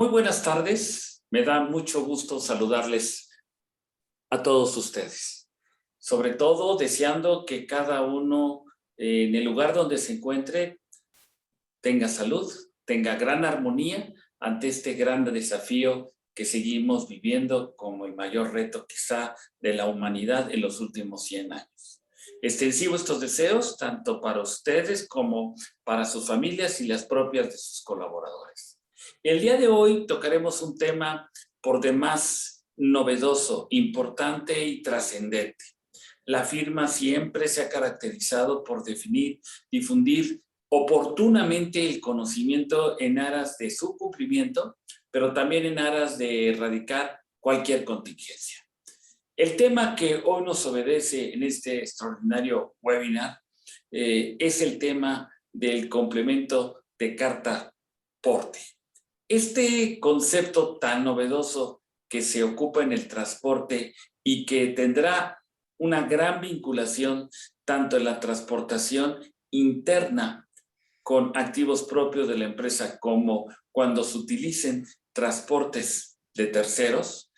Muy buenas tardes, me da mucho gusto saludarles a todos ustedes. Sobre todo deseando que cada uno en el lugar donde se encuentre tenga salud, tenga gran armonía ante este gran desafío que seguimos viviendo como el mayor reto quizá de la humanidad en los últimos 100 años. Extensivo estos deseos tanto para ustedes como para sus familias y las propias de sus colaboradores. El día de hoy tocaremos un tema por demás novedoso, importante y trascendente. La firma siempre se ha caracterizado por difundir oportunamente el conocimiento en aras de su cumplimiento, pero también en aras de erradicar cualquier contingencia. El tema que hoy nos obedece en este extraordinario webinar es el tema del complemento de carta porte. Este concepto tan novedoso que se ocupa en el transporte y que tendrá una gran vinculación tanto en la transportación interna con activos propios de la empresa como cuando se utilicen transportes de terceros,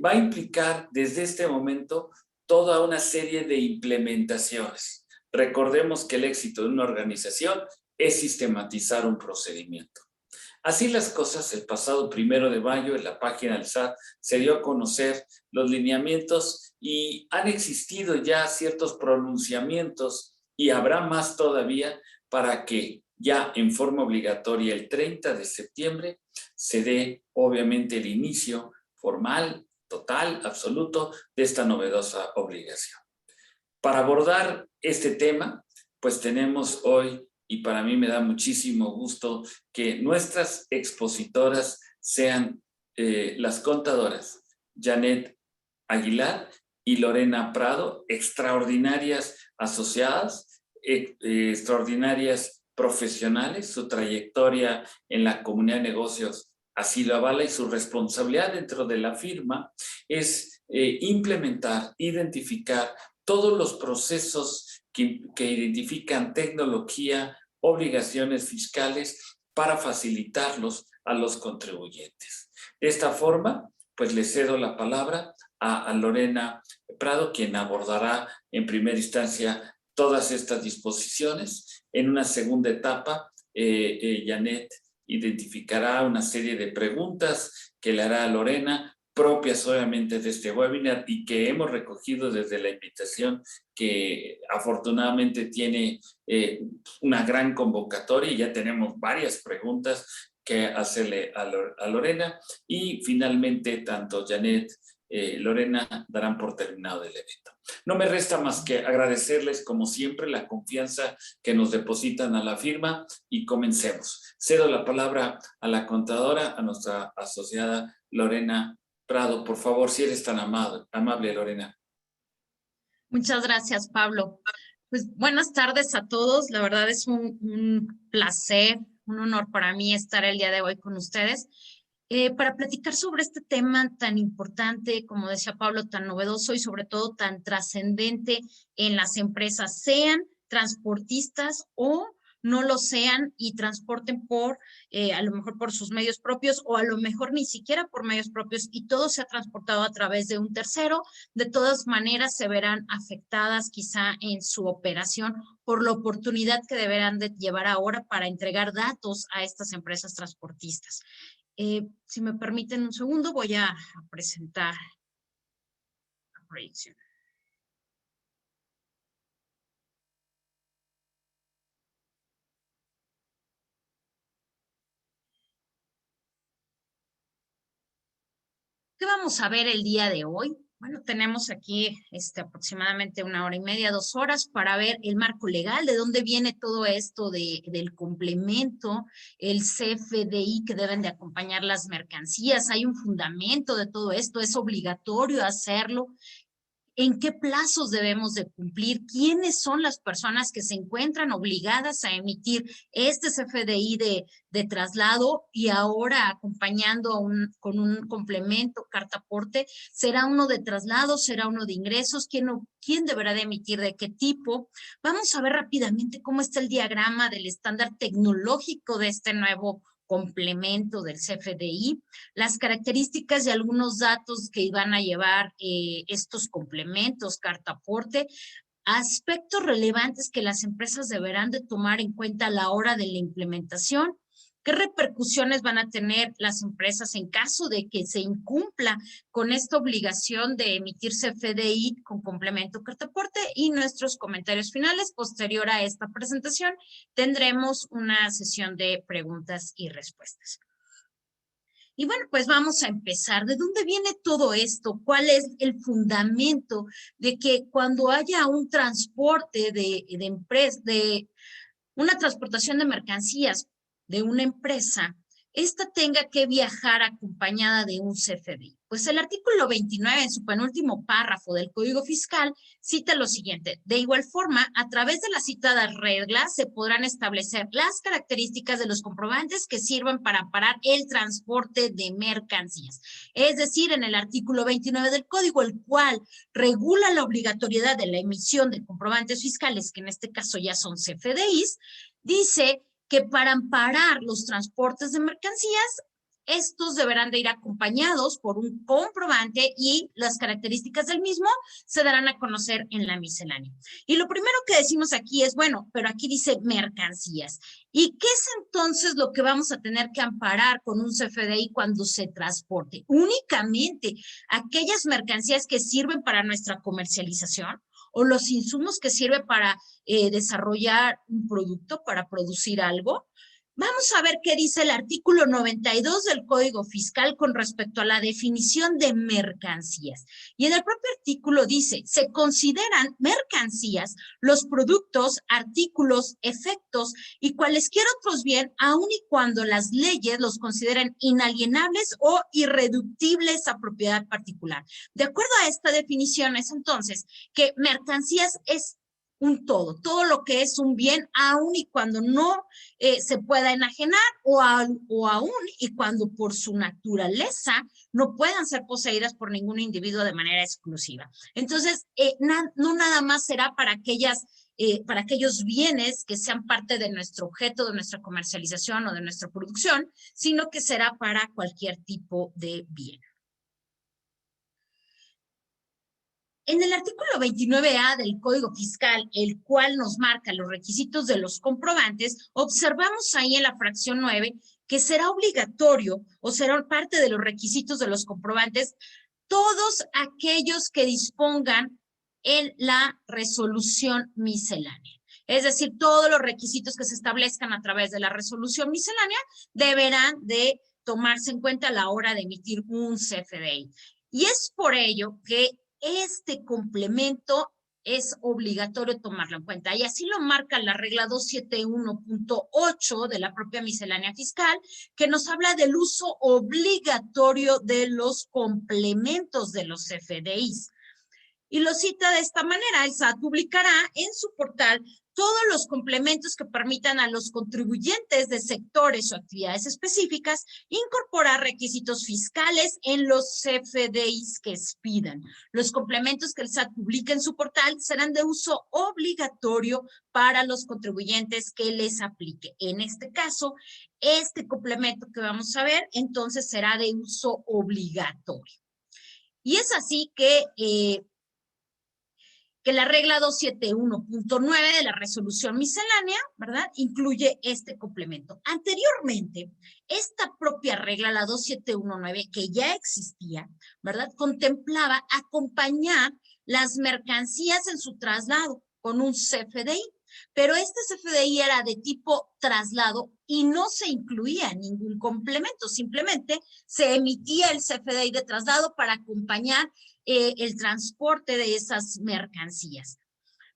va a implicar desde este momento toda una serie de implementaciones. Recordemos que el éxito de una organización es sistematizar un procedimiento. Así las cosas, el pasado 1 de mayo en la página del SAT se dio a conocer los lineamientos y han existido ya ciertos pronunciamientos y habrá más todavía para que ya en forma obligatoria el 30 de septiembre se dé obviamente el inicio formal, total, absoluto de esta novedosa obligación. Para abordar este tema, pues tenemos hoy, y para mí me da muchísimo gusto que nuestras expositoras sean las contadoras Janet Aguilar y Lorena Prado, extraordinarias asociadas, extraordinarias profesionales. Su trayectoria en la comunidad de negocios así lo avala y su responsabilidad dentro de la firma es implementar, identificar todos los procesos que identifican tecnología, obligaciones fiscales para facilitarlos a los contribuyentes. De esta forma, pues le cedo la palabra a Lorena Prado, quien abordará en primera instancia todas estas disposiciones. En una segunda etapa, Janet identificará una serie de preguntas que le hará a Lorena, propias obviamente de este webinar y que hemos recogido desde la invitación que afortunadamente tiene una gran convocatoria y ya tenemos varias preguntas que hacerle a Lorena y finalmente tanto Janet, Lorena darán por terminado el evento. No me resta más que agradecerles como siempre la confianza que nos depositan a la firma y comencemos. Cedo la palabra a la contadora, a nuestra asociada Lorena Prado. Por favor, si eres tan amable, Lorena. Muchas gracias, Pablo. Pues buenas tardes a todos. La verdad es un placer, un honor para mí estar el día de hoy con ustedes para platicar sobre este tema tan importante, como decía Pablo, tan novedoso y sobre todo tan trascendente en las empresas, sean transportistas o no lo sean y transporten por, a lo mejor por sus medios propios o a lo mejor ni siquiera por medios propios y todo se ha transportado a través de un tercero. De todas maneras se verán afectadas quizá en su operación por la oportunidad que deberán de llevar ahora para entregar datos a estas empresas transportistas. Si me permiten un segundo, voy a presentar la proyección. ¿Qué vamos a ver el día de hoy? Bueno, tenemos aquí aproximadamente 1 hora y media, 2 horas para ver el marco legal, de dónde viene todo esto del complemento, el CFDI que deben de acompañar las mercancías. Hay un fundamento de todo esto, es obligatorio hacerlo. ¿En qué plazos debemos de cumplir? ¿Quiénes son las personas que se encuentran obligadas a emitir este CFDI de traslado y ahora acompañando con un complemento, carta aporte? ¿Será uno de traslado? ¿Será uno de ingresos? ¿Quién deberá de emitir? ¿De qué tipo? Vamos a ver rápidamente cómo está el diagrama del estándar tecnológico de este nuevo complemento del CFDI, las características y algunos datos que iban a llevar estos complementos, carta aporte, aspectos relevantes que las empresas deberán de tomar en cuenta a la hora de la implementación. ¿Qué repercusiones van a tener las empresas en caso de que se incumpla con esta obligación de emitir CFDI con complemento carta aporte? Y nuestros comentarios finales. Posterior a esta presentación tendremos una sesión de preguntas y respuestas. Y bueno, pues vamos a empezar. ¿De dónde viene todo esto? ¿Cuál es el fundamento de que cuando haya un transporte de una transportación de mercancías de una empresa, esta tenga que viajar acompañada de un CFDI? Pues el artículo 29, en su penúltimo párrafo del Código Fiscal, cita lo siguiente: de igual forma, a través de las citadas reglas se podrán establecer las características de los comprobantes que sirvan para amparar el transporte de mercancías. Es decir, en el artículo 29 del Código, el cual regula la obligatoriedad de la emisión de comprobantes fiscales, que en este caso ya son CFDIs, dice que para amparar los transportes de mercancías, estos deberán de ir acompañados por un comprobante y las características del mismo se darán a conocer en la miscelánea. Y lo primero que decimos aquí es, bueno, pero aquí dice mercancías. ¿Y qué es entonces lo que vamos a tener que amparar con un CFDI cuando se transporte? Únicamente aquellas mercancías que sirven para nuestra comercialización, o los insumos que sirven para desarrollar un producto, para producir algo. Vamos a ver qué dice el artículo 92 del Código Fiscal con respecto a la definición de mercancías. Y en el propio artículo dice, se consideran mercancías los productos, artículos, efectos y cualesquier otros bien, aun y cuando las leyes los consideren inalienables o irreductibles a propiedad particular. De acuerdo a esta definición es entonces que mercancías es todo lo que es un bien, aun y cuando no se pueda enajenar o aún y cuando por su naturaleza no puedan ser poseídas por ningún individuo de manera exclusiva. Entonces, no nada más será para aquellos bienes que sean parte de nuestro objeto, de nuestra comercialización o de nuestra producción, sino que será para cualquier tipo de bien. En el artículo 29A del Código Fiscal, el cual nos marca los requisitos de los comprobantes, observamos ahí en la fracción 9 que será obligatorio o será parte de los requisitos de los comprobantes todos aquellos que dispongan en la resolución miscelánea. Es decir, todos los requisitos que se establezcan a través de la resolución miscelánea deberán de tomarse en cuenta a la hora de emitir un CFDI. Y es por ello que este complemento es obligatorio tomarlo en cuenta. Y así lo marca la regla 271.8 de la propia miscelánea fiscal, que nos habla del uso obligatorio de los complementos de los CFDIs. Y lo cita de esta manera: el SAT publicará en su portal todos los complementos que permitan a los contribuyentes de sectores o actividades específicas incorporar requisitos fiscales en los CFDIs que expidan. Los complementos que el SAT publique en su portal serán de uso obligatorio para los contribuyentes que les aplique. En este caso, este complemento que vamos a ver, entonces será de uso obligatorio. Y es así que la regla 271.9 de la resolución miscelánea, ¿verdad?, incluye este complemento. Anteriormente, esta propia regla, la 2719, que ya existía, ¿verdad?, contemplaba acompañar las mercancías en su traslado con un CFDI, pero este CFDI era de tipo traslado y no se incluía ningún complemento, simplemente se emitía el CFDI de traslado para acompañar el transporte de esas mercancías.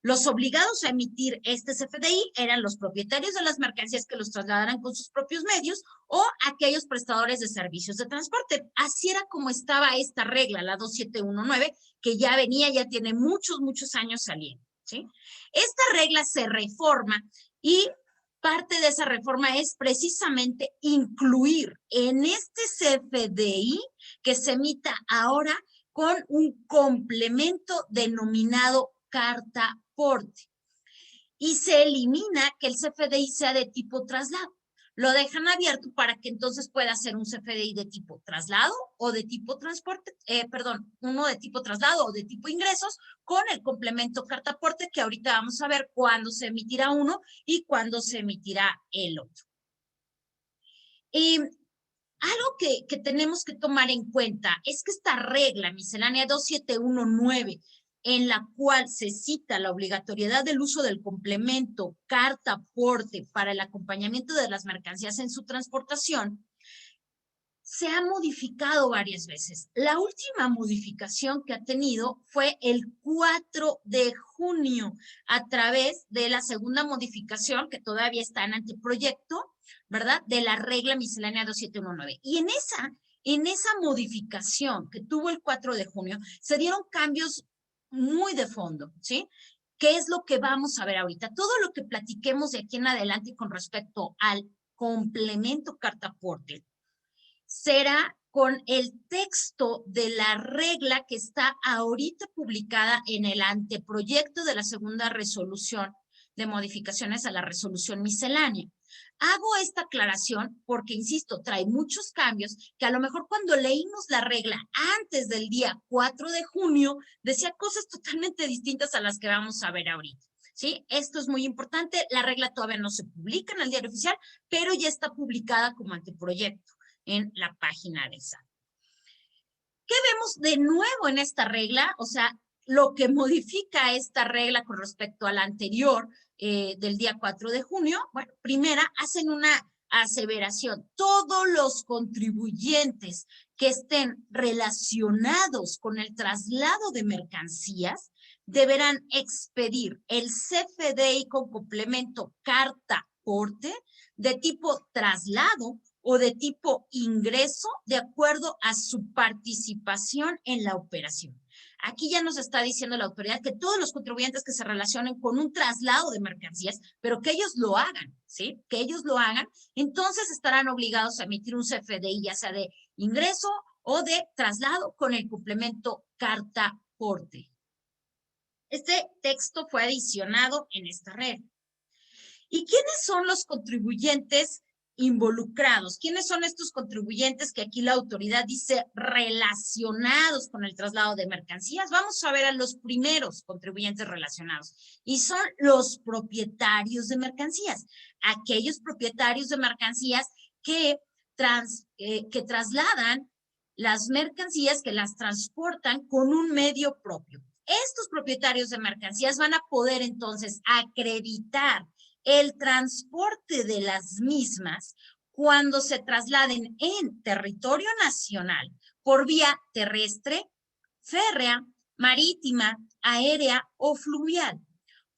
Los obligados a emitir este CFDI eran los propietarios de las mercancías que los trasladaran con sus propios medios o aquellos prestadores de servicios de transporte. Así era como estaba esta regla, la 2719, que ya venía, ya tiene muchos años saliendo, ¿sí? Esta regla se reforma y parte de esa reforma es precisamente incluir en este CFDI que se emita ahora con un complemento denominado carta aporte. Y se elimina que el CFDI sea de tipo traslado. lo dejan abierto para que entonces pueda ser un CFDI de tipo traslado o de tipo transporte, uno de tipo traslado o de tipo ingresos con el complemento carta aporte, que ahorita vamos a ver cuándo se emitirá uno y cuándo se emitirá el otro. Algo que tenemos que tomar en cuenta es que esta regla miscelánea 2719, en la cual se cita la obligatoriedad del uso del complemento carta aporte para el acompañamiento de las mercancías en su transportación, se ha modificado varias veces. La última modificación que ha tenido fue el 4 de junio a través de la segunda modificación que todavía está en anteproyecto, ¿verdad? De la regla miscelánea 2719. Y en esa modificación que tuvo el 4 de junio, se dieron cambios muy de fondo, ¿sí? ¿Qué es lo que vamos a ver ahorita? Todo lo que platiquemos de aquí en adelante con respecto al complemento carta aporte será con el texto de la regla que está ahorita publicada en el anteproyecto de la segunda resolución de modificaciones a la resolución miscelánea. Hago esta aclaración porque, insisto, trae muchos cambios que a lo mejor cuando leímos la regla antes del día 4 de junio decía cosas totalmente distintas a las que vamos a ver ahorita. ¿Sí? Esto es muy importante. La regla todavía no se publica en el diario oficial, pero ya está publicada como anteproyecto en la página del SAT. ¿Qué vemos de nuevo en esta regla? O sea, lo que modifica esta regla con respecto a la anterior del día 4 de junio. Bueno, primera, hacen una aseveración. Todos los contribuyentes que estén relacionados con el traslado de mercancías deberán expedir el CFDI con complemento carta aporte de tipo traslado o de tipo ingreso de acuerdo a su participación en la operación. Aquí ya nos está diciendo la autoridad que todos los contribuyentes que se relacionen con un traslado de mercancías, pero que ellos lo hagan, ¿sí? Que ellos lo hagan, entonces estarán obligados a emitir un CFDI, ya sea de ingreso o de traslado con el complemento carta aporte. Este texto fue adicionado en esta regla. ¿Y quiénes son los contribuyentes involucrados? ¿Quiénes son estos contribuyentes que aquí la autoridad dice relacionados con el traslado de mercancías? Vamos a ver a los primeros contribuyentes relacionados y son los propietarios de mercancías, aquellos propietarios de mercancías que trasladan las mercancías, que las transportan con un medio propio. Estos propietarios de mercancías van a poder entonces acreditar el transporte de las mismas cuando se trasladen en territorio nacional por vía terrestre, férrea, marítima, aérea o fluvial,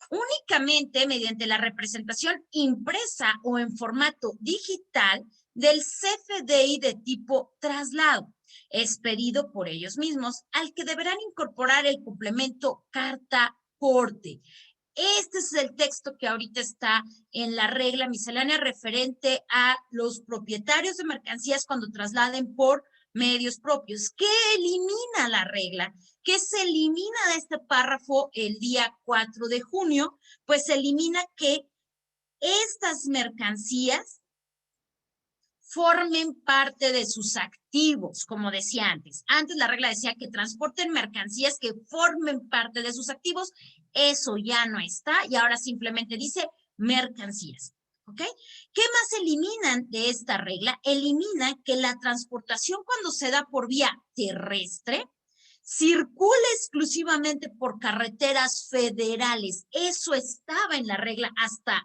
únicamente mediante la representación impresa o en formato digital del CFDI de tipo traslado, expedido por ellos mismos, al que deberán incorporar el complemento carta aporte. Este es el texto que ahorita está en la regla miscelánea referente a los propietarios de mercancías cuando trasladen por medios propios. ¿Qué elimina la regla? ¿Qué se elimina de este párrafo el día 4 de junio? Pues se elimina que estas mercancías formen parte de sus activos, como decía antes. Antes la regla decía que transporten mercancías que formen parte de sus activos. Eso ya no está y ahora simplemente dice mercancías. ¿Ok? ¿Qué más eliminan de esta regla? Eliminan que la transportación cuando se da por vía terrestre circula exclusivamente por carreteras federales. Eso estaba en la regla hasta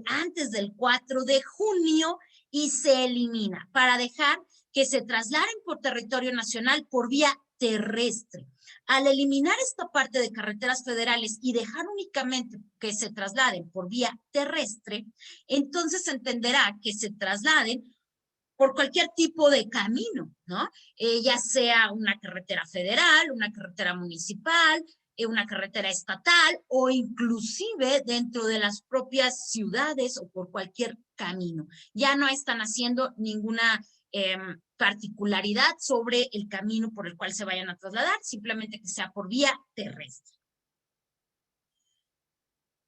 antes del 4 de junio y se elimina para dejar que se trasladen por territorio nacional por vía terrestre. Al eliminar esta parte de carreteras federales y dejar únicamente que se trasladen por vía terrestre, entonces se entenderá que se trasladen por cualquier tipo de camino, ¿no? Ya sea una carretera federal, una carretera municipal, una carretera estatal o inclusive dentro de las propias ciudades o por cualquier camino. Ya no están haciendo ninguna particularidad sobre el camino por el cual se vayan a trasladar, simplemente que sea por vía terrestre.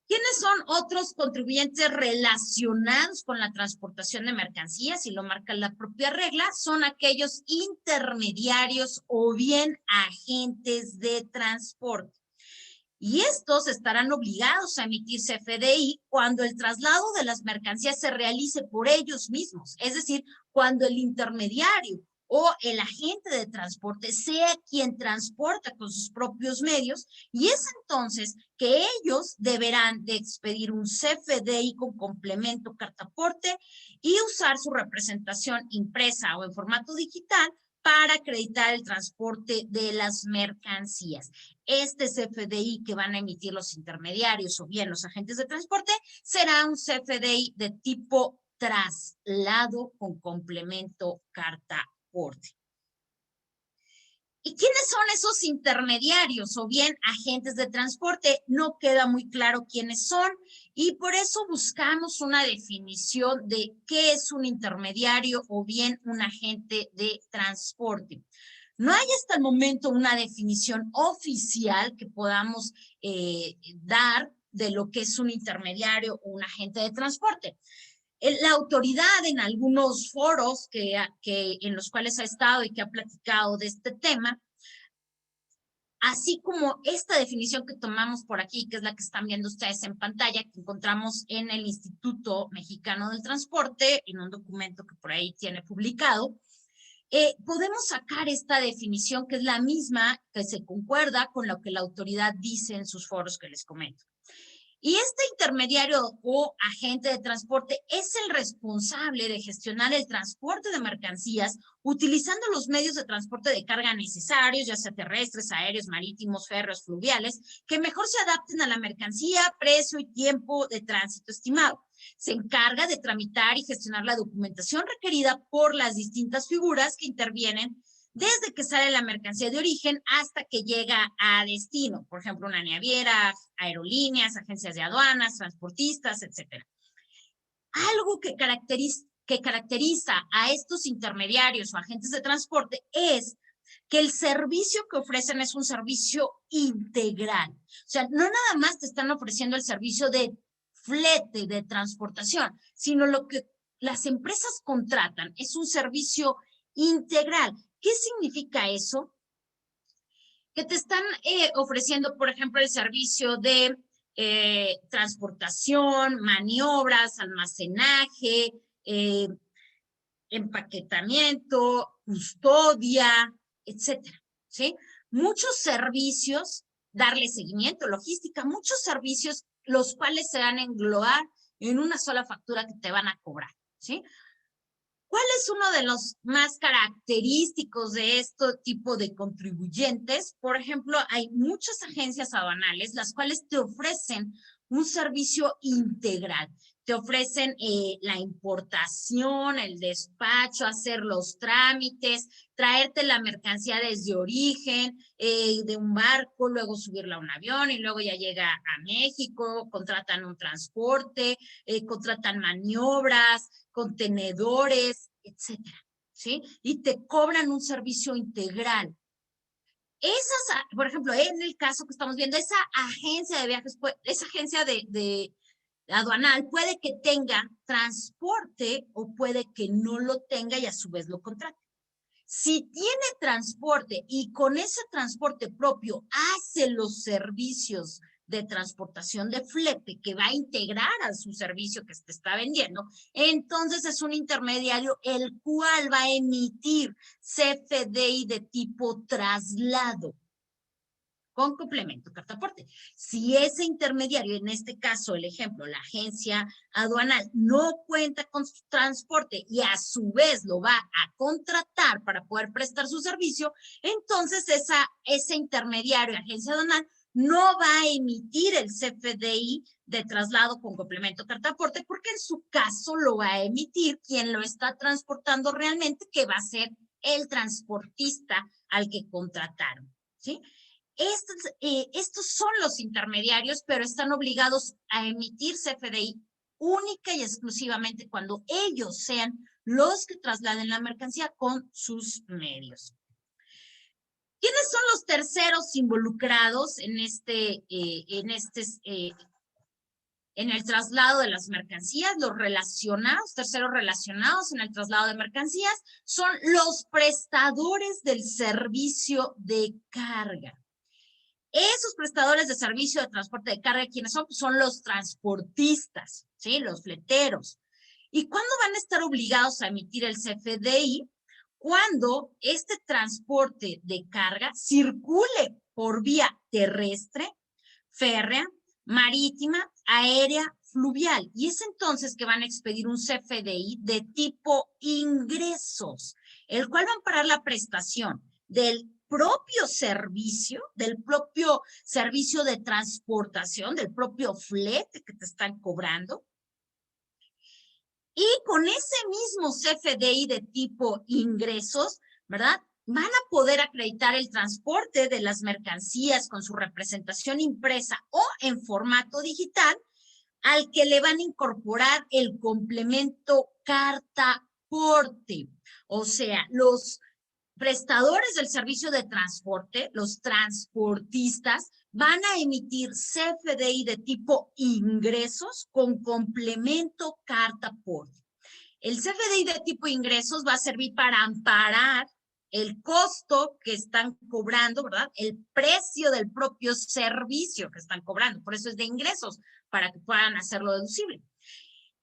¿Quiénes son otros contribuyentes relacionados con la transportación de mercancías? Y lo marca la propia regla, son aquellos intermediarios o bien agentes de transporte. Y estos estarán obligados a emitir CFDI cuando el traslado de las mercancías se realice por ellos mismos, es decir, cuando el intermediario o el agente de transporte sea quien transporta con sus propios medios, y es entonces que ellos deberán de expedir un CFDI con complemento cartaporte y usar su representación impresa o en formato digital para acreditar el transporte de las mercancías. Este CFDI que van a emitir los intermediarios o bien los agentes de transporte será un CFDI de tipo traslado con complemento cartaporte. ¿Y quiénes son esos intermediarios o bien agentes de transporte? No queda muy claro quiénes son y por eso buscamos una definición de qué es un intermediario o bien un agente de transporte. No hay hasta el momento una definición oficial que podamos dar de lo que es un intermediario o un agente de transporte. La autoridad en algunos foros en los cuales ha estado y que ha platicado de este tema, así como esta definición que tomamos por aquí, que es la que están viendo ustedes en pantalla, que encontramos en el Instituto Mexicano del Transporte, en un documento que por ahí tiene publicado, podemos sacar esta definición que es la misma, que se concuerda con lo que la autoridad dice en sus foros que les comento. Y este intermediario o agente de transporte es el responsable de gestionar el transporte de mercancías utilizando los medios de transporte de carga necesarios, ya sea terrestres, aéreos, marítimos, férreos, fluviales, que mejor se adapten a la mercancía, precio y tiempo de tránsito estimado. Se encarga de tramitar y gestionar la documentación requerida por las distintas figuras que intervienen desde que sale la mercancía de origen hasta que llega a destino, por ejemplo, una naviera, aerolíneas, agencias de aduanas, transportistas, etcétera. Algo que caracteriza a estos intermediarios o agentes de transporte es que el servicio que ofrecen es un servicio integral. O sea, no nada más te están ofreciendo el servicio de flete, de transportación, sino lo que las empresas contratan es un servicio integral. ¿Qué significa eso? Que te están ofreciendo, por ejemplo, el servicio de transportación, maniobras, almacenaje, empaquetamiento, custodia, etcétera, ¿sí? Muchos servicios, darle seguimiento, logística, muchos servicios los cuales se van a englobar en una sola factura que te van a cobrar, ¿sí? ¿Cuál es uno de los más característicos de este tipo de contribuyentes? Por ejemplo, hay muchas agencias aduanales las cuales te ofrecen un servicio integral. Te ofrecen la importación, el despacho, hacer los trámites, traerte la mercancía desde origen, de un barco, luego subirla a un avión y luego ya llega a México, contratan un transporte, contratan maniobras, contenedores, etcétera, ¿sí? Y te cobran un servicio integral. Esas, por ejemplo, en el caso que estamos viendo, esa agencia de viajes, esa agencia de aduanal puede que tenga transporte o puede que no lo tenga y a su vez lo contrate. Si tiene transporte y con ese transporte propio hace los servicios de transportación de flete que va a integrar a su servicio que se está vendiendo, entonces es un intermediario el cual va a emitir CFDI de tipo traslado con complemento cartaporte. Si ese intermediario, en este caso el ejemplo, la agencia aduanal, no cuenta con su transporte y a su vez lo va a contratar para poder prestar su servicio, entonces ese intermediario, agencia aduanal, no va a emitir el CFDI de traslado con complemento cartaporte porque en su caso lo va a emitir quien lo está transportando realmente, que va a ser el transportista al que contrataron, ¿sí? Estos son los intermediarios, pero están obligados a emitir CFDI única y exclusivamente cuando ellos sean los que trasladen la mercancía con sus medios. ¿Quiénes son los terceros involucrados en este en el traslado de las mercancías. Los relacionados, terceros relacionados en el traslado de mercancías, son los prestadores del servicio de carga. Esos prestadores de servicio de transporte de carga, ¿quiénes son? Pues son los transportistas, ¿sí? Los fleteros. ¿Y cuándo van a estar obligados a emitir el CFDI? Cuando este transporte de carga circule por vía terrestre, férrea, marítima, aérea, fluvial. Y es entonces que van a expedir un CFDI de tipo ingresos, el cual va a amparar la prestación del propio servicio de transportación, del propio flete que te están cobrando. Y con ese mismo CFDI de tipo ingresos, ¿verdad? Van a poder acreditar el transporte de las mercancías con su representación impresa o en formato digital, al que le van a incorporar el complemento cartaporte. O sea, los prestadores del servicio de transporte, los transportistas, van a emitir CFDI de tipo ingresos con complemento cartaporte. El CFDI de tipo ingresos va a servir para amparar el costo que están cobrando, ¿verdad? El precio del propio servicio que están cobrando. Por eso es de ingresos, para que puedan hacerlo deducible.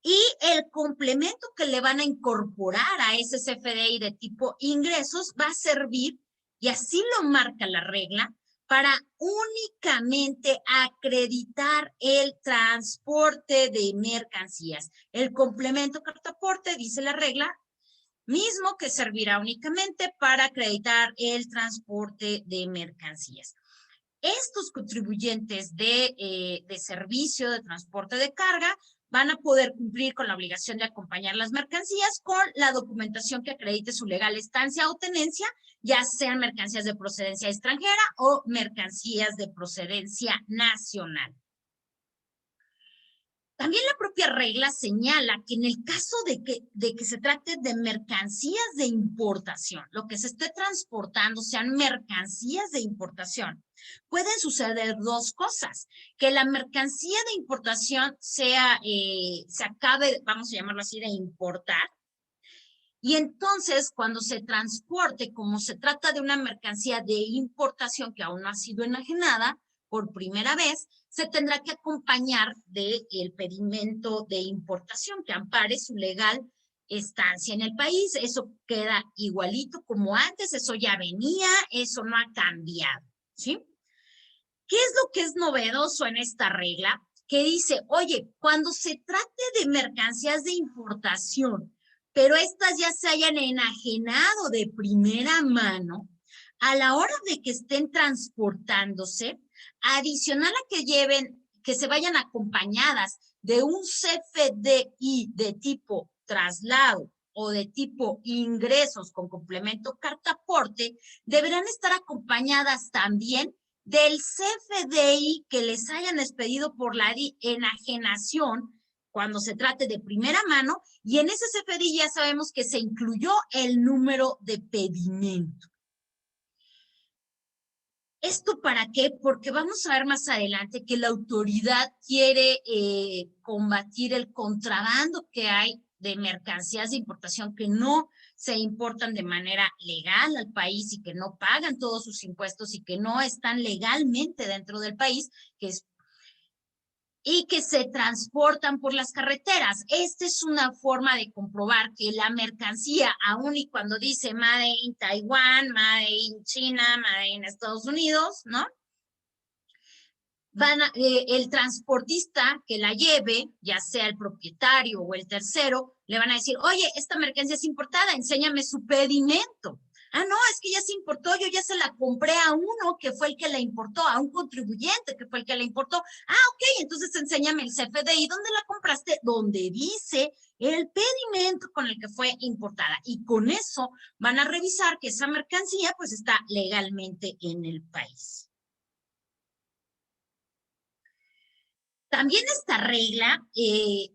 Y el complemento que le van a incorporar a ese CFDI de tipo ingresos va a servir, y así lo marca la regla, para únicamente acreditar el transporte de mercancías. El complemento cartaporte, dice la regla, mismo que servirá únicamente para acreditar el transporte de mercancías. Estos contribuyentes de servicio de transporte de carga van a poder cumplir con la obligación de acompañar las mercancías con la documentación que acredite su legal estancia o tenencia, ya sean mercancías de procedencia extranjera o mercancías de procedencia nacional. También la propia regla señala que en el caso de que se trate de mercancías de importación, lo que se esté transportando sean mercancías de importación, pueden suceder dos cosas: que la mercancía de importación se acabe, vamos a llamarlo así, de importar, y entonces cuando se transporte, como se trata de una mercancía de importación que aún no ha sido enajenada, por primera vez, se tendrá que acompañar del pedimento de importación que ampare su legal estancia en el país. Eso queda igualito como antes, eso ya venía, eso no ha cambiado, ¿sí? ¿Qué es lo que es novedoso en esta regla? Que dice, oye, cuando se trate de mercancías de importación, pero estas ya se hayan enajenado de primera mano, a la hora de que estén transportándose, adicional a que se vayan acompañadas de un CFDI de tipo traslado o de tipo ingresos con complemento cartaporte, deberán estar acompañadas también del CFDI que les hayan expedido por la enajenación cuando se trate de primera mano, y en ese CFDI ya sabemos que se incluyó el número de pedimento. ¿Esto para qué? Porque vamos a ver más adelante que la autoridad quiere combatir el contrabando que hay de mercancías de importación que no se importan de manera legal al país y que no pagan todos sus impuestos y que no están legalmente dentro del país, y que se transportan por las carreteras. Esta es una forma de comprobar que la mercancía, aun y cuando dice Made in Taiwán, Made in China, Made in Estados Unidos, ¿no? El transportista que la lleve, ya sea el propietario o el tercero, le van a decir, oye, esta mercancía es importada, enséñame su pedimento. Ah, no, es que ya se importó, yo ya se la compré a uno que fue el que la importó, a un contribuyente que fue el que la importó. Ah, ok, entonces enséñame el CFDI. ¿Dónde la compraste? Donde dice el pedimento con el que fue importada. Y con eso van a revisar que esa mercancía pues está legalmente en el país. También esta regla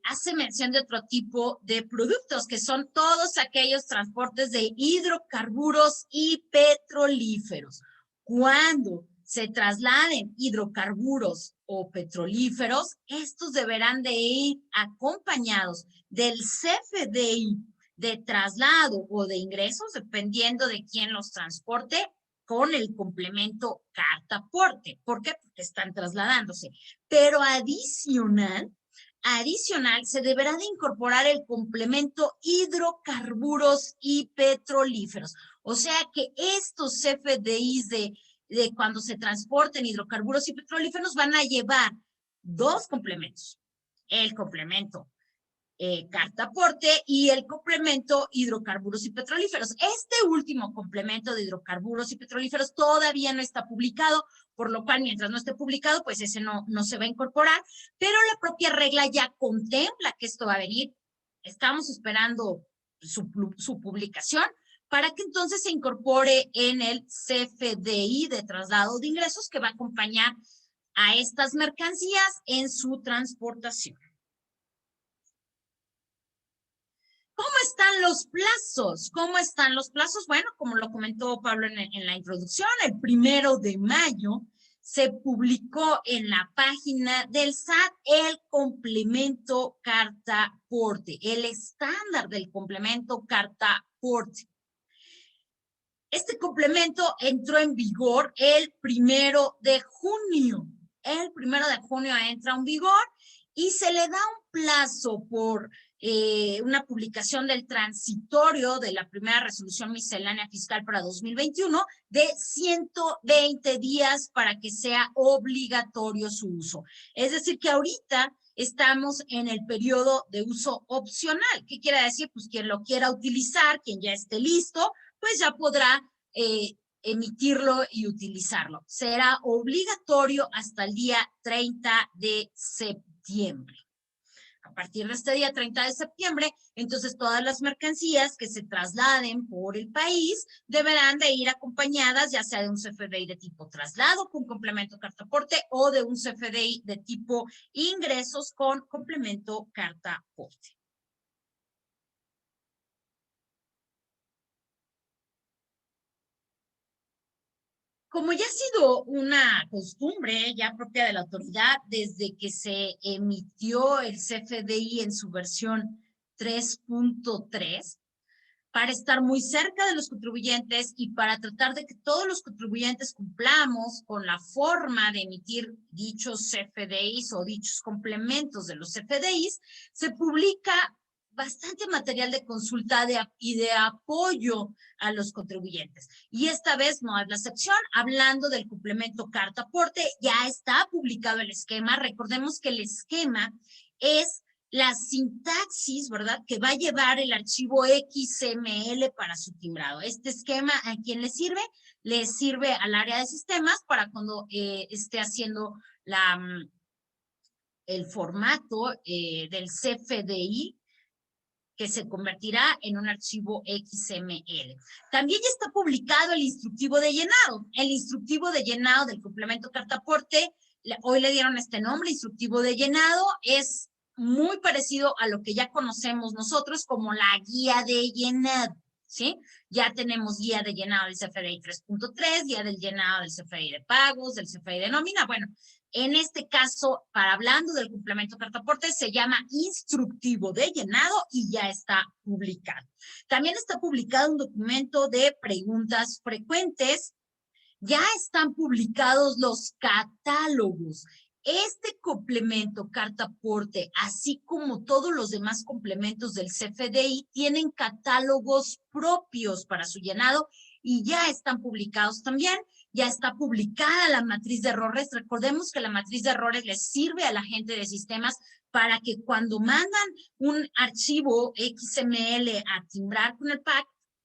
hace mención de otro tipo de productos, que son todos aquellos transportes de hidrocarburos y petrolíferos. Cuando se trasladen hidrocarburos o petrolíferos, estos deberán de ir acompañados del CFDI de traslado o de ingresos, dependiendo de quién los transporte, con el complemento carta aporte. ¿Por qué? Porque están trasladándose. Pero adicional, se deberá de incorporar el complemento hidrocarburos y petrolíferos. O sea que estos CFDIs de cuando se transporten hidrocarburos y petrolíferos van a llevar dos complementos. El complemento carta aporte y el complemento hidrocarburos y petrolíferos. Este último complemento de hidrocarburos y petrolíferos todavía no está publicado, por lo cual mientras no esté publicado, pues ese no se va a incorporar, pero la propia regla ya contempla que esto va a venir. Estamos esperando su publicación para que entonces se incorpore en el CFDI de traslado de ingresos que va a acompañar a estas mercancías en su transportación. ¿Cómo están los plazos? ¿Cómo están los plazos? Bueno, como lo comentó Pablo en la introducción, el 1 de mayo se publicó en la página del SAT el complemento carta aporte, el estándar del complemento carta aporte. Este complemento entró en vigor el 1 de junio. El 1 de junio entra en vigor y se le da un plazo por una publicación del transitorio de la primera resolución miscelánea fiscal para 2021 de 120 días para que sea obligatorio su uso. Es decir, que ahorita estamos en el periodo de uso opcional. ¿Qué quiere decir? Pues quien lo quiera utilizar, quien ya esté listo, pues ya podrá emitirlo y utilizarlo. Será obligatorio hasta el día 30 de septiembre. A partir de este día 30 de septiembre, entonces todas las mercancías que se trasladen por el país deberán de ir acompañadas ya sea de un CFDI de tipo traslado con complemento carta aporte o de un CFDI de tipo ingresos con complemento carta aporte. Como ya ha sido una costumbre ya propia de la autoridad desde que se emitió el CFDI en su versión 3.3, para estar muy cerca de los contribuyentes y para tratar de que todos los contribuyentes cumplamos con la forma de emitir dichos CFDIs o dichos complementos de los CFDIs, se publica bastante material de consulta y de apoyo a los contribuyentes. Y esta vez no es la excepción. Hablando del complemento carta aporte, ya está publicado el esquema. Recordemos que el esquema es la sintaxis, ¿verdad?, que va a llevar el archivo XML para su timbrado. Este esquema, ¿a quién le sirve? Le sirve al área de sistemas para cuando esté haciendo el formato del CFDI, que se convertirá en un archivo XML. También ya está publicado el instructivo de llenado. El instructivo de llenado del complemento carta aporte, hoy le dieron este nombre, instructivo de llenado, es muy parecido a lo que ya conocemos nosotros como la guía de llenado, ¿sí? Ya tenemos guía de llenado del CFDI 3.3, guía del llenado del CFDI de pagos, del CFDI de nómina. Bueno, en este caso, para hablando del complemento carta aporte, se llama instructivo de llenado y ya está publicado. También está publicado un documento de preguntas frecuentes. Ya están publicados los catálogos. Este complemento carta aporte, así como todos los demás complementos del CFDI, tienen catálogos propios para su llenado y ya están publicados también. Ya está publicada la matriz de errores. Recordemos que la matriz de errores les sirve a la gente de sistemas para que cuando mandan un archivo XML a timbrar con el PAC,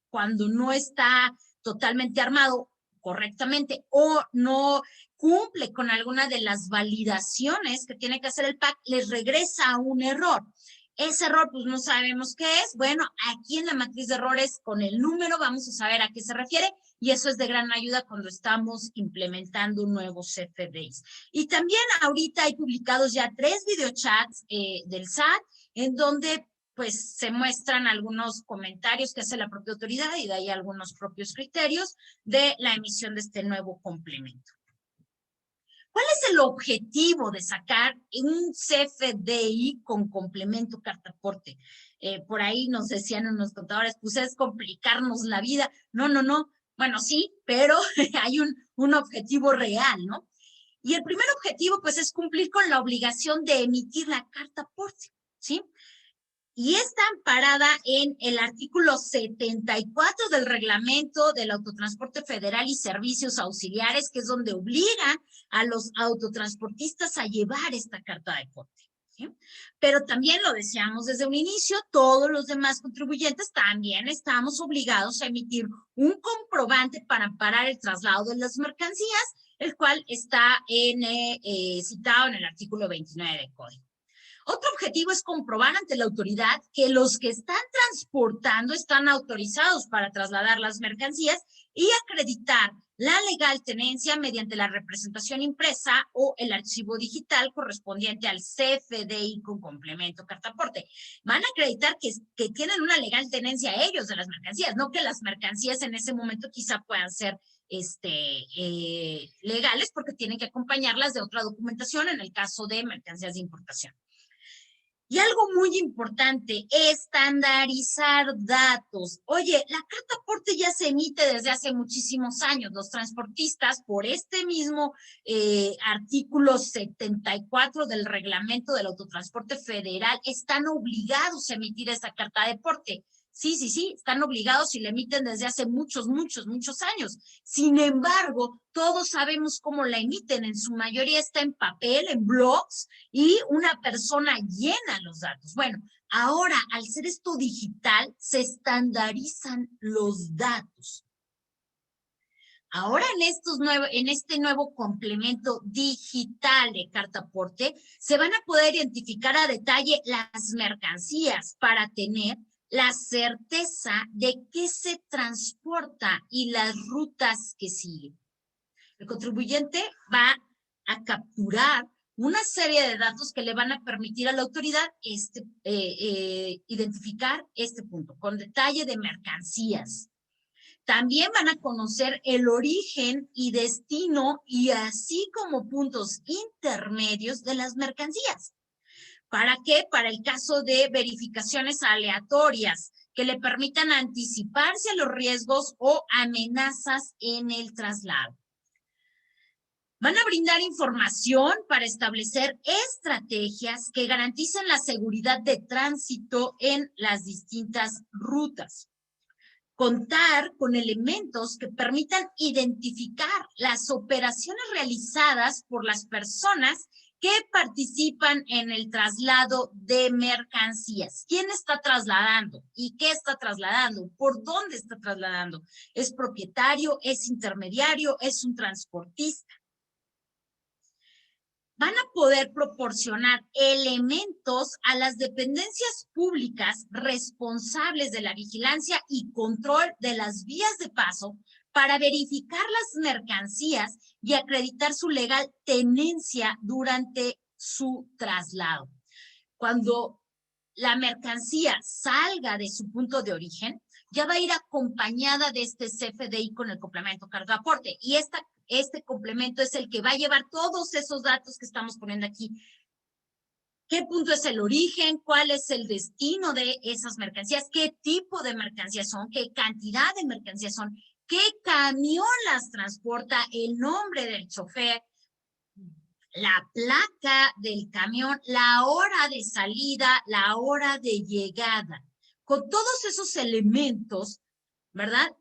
cuando no está totalmente armado correctamente o no cumple con alguna de las validaciones que tiene que hacer el PAC, les regresa un error. Ese error, pues no sabemos qué es. Bueno, aquí en la matriz de errores, con el número, vamos a saber a qué se refiere y eso es de gran ayuda cuando estamos implementando nuevos CFDIs. Y también ahorita hay publicados ya 3 videochats del SAT en donde pues se muestran algunos comentarios que hace la propia autoridad y de ahí algunos propios criterios de la emisión de este nuevo complemento. ¿Cuál es el objetivo de sacar un CFDI con complemento carta aporte? Por ahí nos decían unos contadores, pues es complicarnos la vida. No, no, no. Bueno, sí, pero hay un objetivo real, ¿no? Y el primer objetivo, pues, es cumplir con la obligación de emitir la carta aporte, ¿sí? Y está amparada en el artículo 74 del reglamento del autotransporte federal y servicios auxiliares, que es donde obligan a los autotransportistas a llevar esta carta de aporte, ¿sí? Pero también lo decíamos desde un inicio, todos los demás contribuyentes también estamos obligados a emitir un comprobante para amparar el traslado de las mercancías, el cual está citado en el artículo 29 del Código. Otro objetivo es comprobar ante la autoridad que los que están transportando están autorizados para trasladar las mercancías y acreditar la legal tenencia mediante la representación impresa o el archivo digital correspondiente al CFDI con complemento carta aporte. Van a acreditar que tienen una legal tenencia ellos de las mercancías, no que las mercancías en ese momento quizá puedan ser legales porque tienen que acompañarlas de otra documentación en el caso de mercancías de importación. Y algo muy importante, estandarizar datos. Oye, la carta aporte ya se emite desde hace muchísimos años. Los transportistas, por este mismo artículo 74 del reglamento del autotransporte federal, están obligados a emitir esa carta de aporte. Sí, están obligados y la emiten desde hace muchos años. Sin embargo, todos sabemos cómo la emiten. En su mayoría está en papel, en blogs, y una persona llena los datos. Bueno, ahora, al ser esto digital, se estandarizan los datos. Ahora en este nuevo complemento digital de carta aporte, se van a poder identificar a detalle las mercancías para tener la certeza de qué se transporta y las rutas que sigue. El contribuyente va a capturar una serie de datos que le van a permitir a la autoridad identificar este punto, con detalle de mercancías. También van a conocer el origen y destino y así como puntos intermedios de las mercancías. ¿Para qué? Para el caso de verificaciones aleatorias que le permitan anticiparse a los riesgos o amenazas en el traslado. Van a brindar información para establecer estrategias que garanticen la seguridad de tránsito en las distintas rutas. Contar con elementos que permitan identificar las operaciones realizadas por las personas que participan en el traslado de mercancías. ¿Quién está trasladando? ¿Y qué está trasladando? ¿Por dónde está trasladando? ¿Es propietario? ¿Es intermediario? ¿Es un transportista? Van a poder proporcionar elementos a las dependencias públicas responsables de la vigilancia y control de las vías de paso para verificar las mercancías y acreditar su legal tenencia durante su traslado. Cuando la mercancía salga de su punto de origen, ya va a ir acompañada de este CFDI con el complemento carta aporte. Y este complemento es el que va a llevar todos esos datos que estamos poniendo aquí. ¿Qué punto es el origen? ¿Cuál es el destino de esas mercancías? ¿Qué tipo de mercancías son? ¿Qué cantidad de mercancías son? ¿Qué camión las transporta? El nombre del chofer, la placa del camión, la hora de salida, la hora de llegada. Con todos esos elementos, ¿verdad?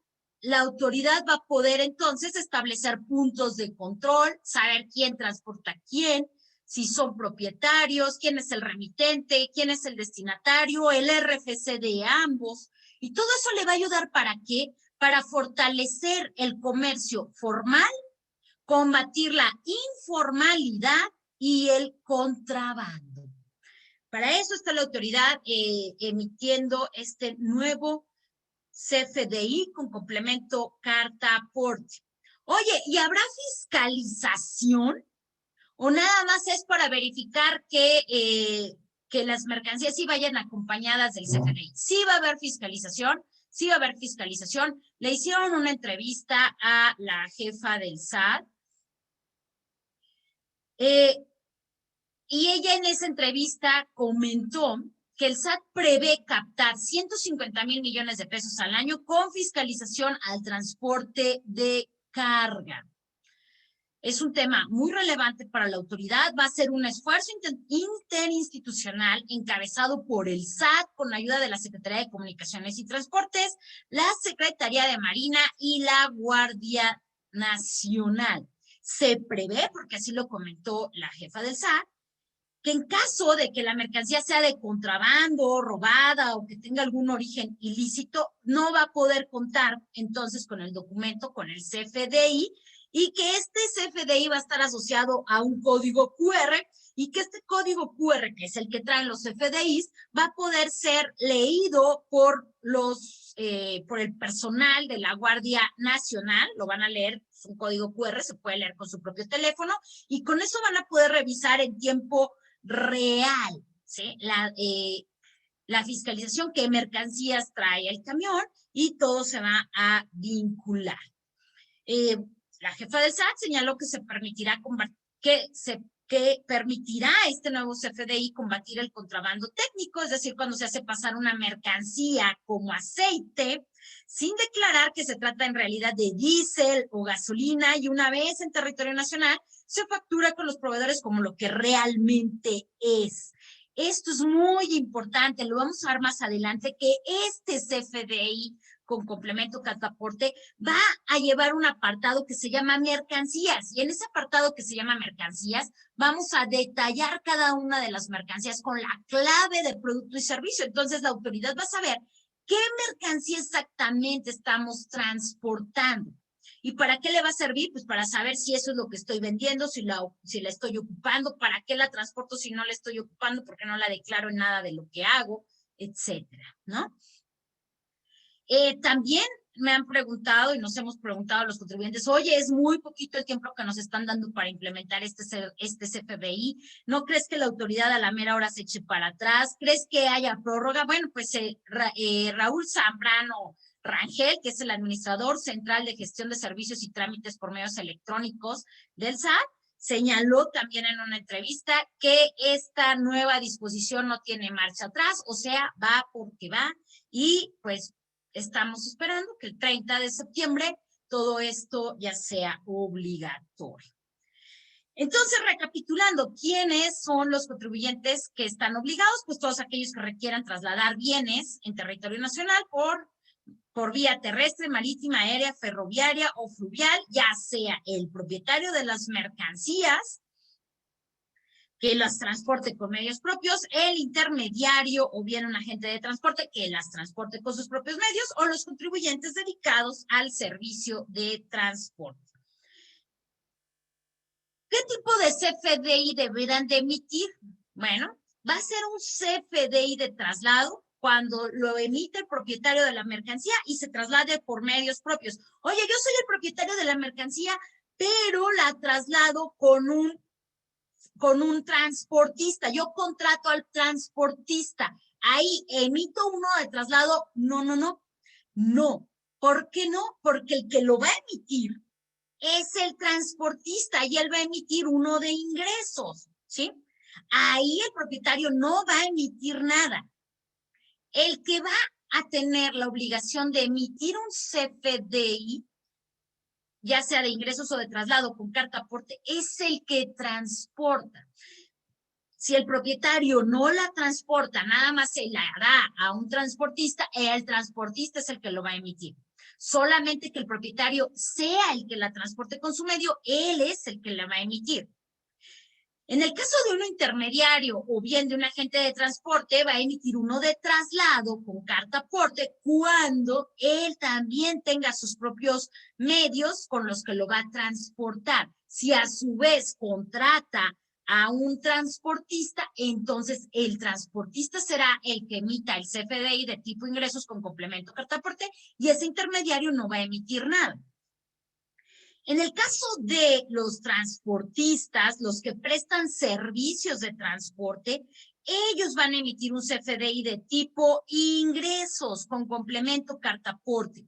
La autoridad va a poder entonces establecer puntos de control, saber quién transporta a quién, si son propietarios, quién es el remitente, quién es el destinatario, el RFC de ambos. Y todo eso le va a ayudar ¿para qué? Para fortalecer el comercio formal, combatir la informalidad y el contrabando. Para eso está la autoridad emitiendo este nuevo CFDI con complemento carta aporte. Oye, ¿y habrá fiscalización? ¿O nada más es para verificar que las mercancías sí vayan acompañadas del CFDI? Sí va a haber fiscalización, sí va a haber fiscalización. Le hicieron una entrevista a la jefa del SAT Y ella en esa entrevista comentó que el SAT prevé captar 150,000 millones de pesos al año con fiscalización al transporte de carga. Es un tema muy relevante para la autoridad. Va a ser un esfuerzo interinstitucional encabezado por el SAT con la ayuda de la Secretaría de Comunicaciones y Transportes, la Secretaría de Marina y la Guardia Nacional. Se prevé, porque así lo comentó la jefa del SAT, que en caso de que la mercancía sea de contrabando, robada o que tenga algún origen ilícito, no va a poder contar entonces con el documento, con el CFDI, y que este CFDI va a estar asociado a un código QR y que este código QR, que es el que traen los CFDIs, va a poder ser leído por el personal de la Guardia Nacional. Lo van a leer, es un código QR, se puede leer con su propio teléfono y con eso van a poder revisar en tiempo real, ¿sí? La fiscalización, qué mercancías trae el camión y todo se va a vincular. La jefa del SAT señaló que permitirá este nuevo CFDI combatir el contrabando técnico, es decir, cuando se hace pasar una mercancía como aceite, sin declarar que se trata en realidad de diésel o gasolina, y una vez en territorio nacional, se factura con los proveedores como lo que realmente es. Esto es muy importante, lo vamos a ver más adelante, que este CFDI con complemento cartaporte va a llevar un apartado que se llama mercancías, y en ese apartado que se llama mercancías vamos a detallar cada una de las mercancías con la clave de producto y servicio. Entonces la autoridad va a saber qué mercancía exactamente estamos transportando. ¿Y para qué le va a servir? Pues para saber si eso es lo que estoy vendiendo, si la estoy ocupando, para qué la transporto si no la estoy ocupando, porque no la declaro en nada de lo que hago, etcétera, ¿no? También me han preguntado y nos hemos preguntado a los contribuyentes, oye, es muy poquito el tiempo que nos están dando para implementar este CFDI. ¿No crees que la autoridad a la mera hora se eche para atrás? ¿Crees que haya prórroga? Bueno, pues Raúl Zambrano Rangel, que es el administrador central de gestión de servicios y trámites por medios electrónicos del SAT, señaló también en una entrevista que esta nueva disposición no tiene marcha atrás, o sea, va porque va, y pues estamos esperando que el 30 de septiembre todo esto ya sea obligatorio. Entonces, recapitulando, ¿quiénes son los contribuyentes que están obligados? Pues todos aquellos que requieran trasladar bienes en territorio nacional por vía terrestre, marítima, aérea, ferroviaria o fluvial, ya sea el propietario de las mercancías que las transporte con medios propios, el intermediario o bien un agente de transporte que las transporte con sus propios medios, o los contribuyentes dedicados al servicio de transporte. ¿Qué tipo de CFDI deberán de emitir? Bueno, va a ser un CFDI de traslado cuando lo emite el propietario de la mercancía y se traslade por medios propios. Oye, yo soy el propietario de la mercancía, pero la traslado con un transportista. Yo contrato al transportista. Ahí emito uno de traslado. No. ¿Por qué no? Porque el que lo va a emitir es el transportista y él va a emitir uno de ingresos, ¿sí? Ahí el propietario no va a emitir nada. El que va a tener la obligación de emitir un CFDI, ya sea de ingresos o de traslado con carta aporte, es el que transporta. Si el propietario no la transporta, nada más se la da a un transportista, el transportista es el que lo va a emitir. Solamente que el propietario sea el que la transporte con su medio, él es el que la va a emitir. En el caso de un intermediario o bien de un agente de transporte, va a emitir uno de traslado con carta aporte cuando él también tenga sus propios medios con los que lo va a transportar. Si a su vez contrata a un transportista, entonces el transportista será el que emita el CFDI de tipo ingresos con complemento carta aporte y ese intermediario no va a emitir nada. En el caso de los transportistas, los que prestan servicios de transporte, ellos van a emitir un CFDI de tipo ingresos con complemento carta aporte.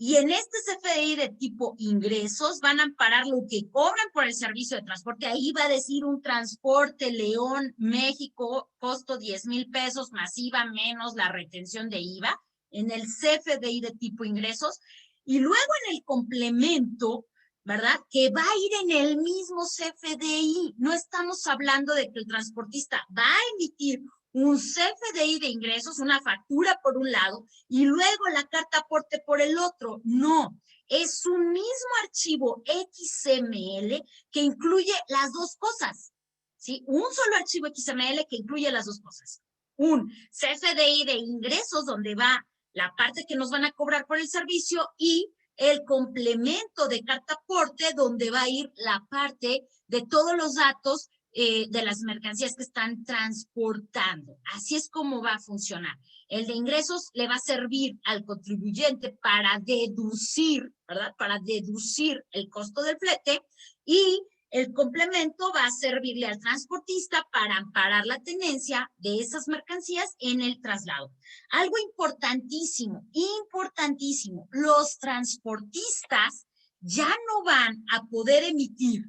Y en este CFDI de tipo ingresos van a amparar lo que cobran por el servicio de transporte. Ahí va a decir un transporte León, México, costo 10,000 pesos, más IVA menos la retención de IVA, en el CFDI de tipo ingresos. Y luego en el complemento, ¿verdad? Que va a ir en el mismo CFDI. No estamos hablando de que el transportista va a emitir un CFDI de ingresos, una factura por un lado, y luego la carta aporte por el otro. No, es un mismo archivo XML que incluye las dos cosas, ¿sí? Un solo archivo XML que incluye las dos cosas. Un CFDI de ingresos donde va la parte que nos van a cobrar por el servicio y el complemento de carta aporte donde va a ir la parte de todos los datos de las mercancías que están transportando. Así es como va a funcionar. El de ingresos le va a servir al contribuyente para deducir, ¿verdad? Para deducir el costo del flete, y el complemento va a servirle al transportista para amparar la tenencia de esas mercancías en el traslado. Algo importantísimo, importantísimo, los transportistas ya no van a poder emitir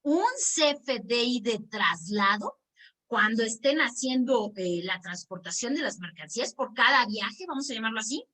un CFDI de traslado cuando estén haciendo la transportación de las mercancías por cada viaje, vamos a llamarlo así,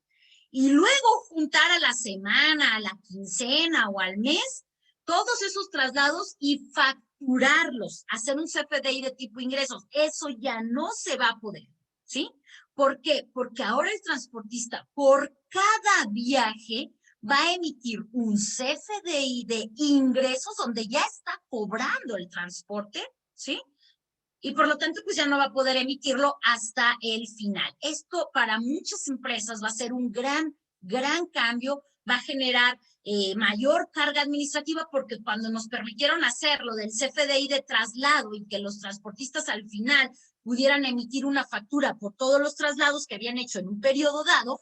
y luego juntar a la semana, a la quincena o al mes todos esos traslados y facturarlos, hacer un CFDI de tipo ingresos. Eso ya no se va a poder, ¿sí? ¿Por qué? Porque ahora el transportista por cada viaje va a emitir un CFDI de ingresos donde ya está cobrando el transporte, ¿sí? Y por lo tanto, pues ya no va a poder emitirlo hasta el final. Esto para muchas empresas va a ser un gran cambio, va a generar mayor carga administrativa, porque cuando nos permitieron hacerlo del CFDI de traslado y que los transportistas al final pudieran emitir una factura por todos los traslados que habían hecho en un periodo dado,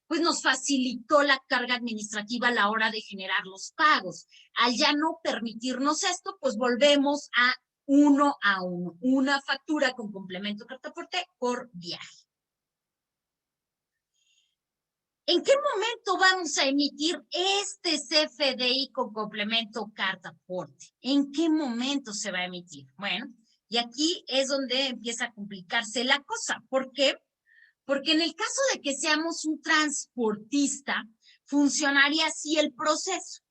pues nos facilitó la carga administrativa a la hora de generar los pagos. Al ya no permitirnos esto, pues volvemos a 1 a 1, una factura con complemento carta aporte por viaje. ¿En qué momento vamos a emitir este CFDI con complemento carta aporte? ¿En qué momento se va a emitir? Bueno, y aquí es donde empieza a complicarse la cosa. ¿Por qué? Porque en el caso de que seamos un transportista, funcionaría así el proceso.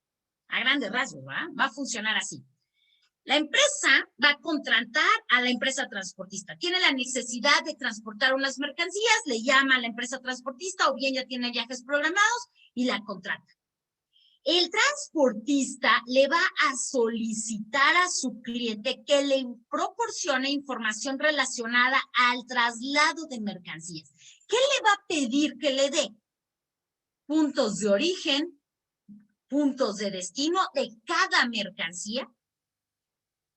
A grandes rasgos, ¿verdad? Va a funcionar así. La empresa va a contratar a la empresa transportista. Tiene la necesidad de transportar unas mercancías, le llama a la empresa transportista o bien ya tiene viajes programados y la contrata. El transportista le va a solicitar a su cliente que le proporcione información relacionada al traslado de mercancías. ¿Qué le va a pedir que le dé? Puntos de origen, puntos de destino de cada mercancía.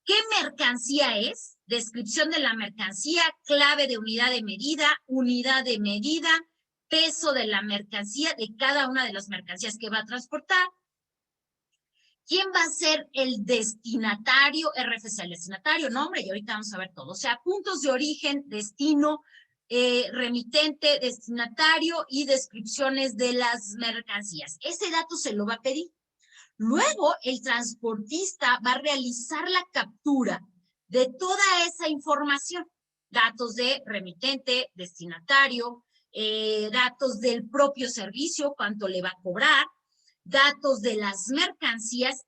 ¿Qué mercancía es? Descripción de la mercancía, clave de unidad de medida, peso de la mercancía, de cada una de las mercancías que va a transportar. ¿Quién va a ser el destinatario? RFC, el destinatario, nombre, y ahorita vamos a ver todo. O sea, puntos de origen, destino, remitente, destinatario y descripciones de las mercancías. Ese dato se lo va a pedir. Luego, el transportista va a realizar la captura de toda esa información. Datos de remitente, destinatario, datos del propio servicio, cuánto le va a cobrar, datos de las mercancías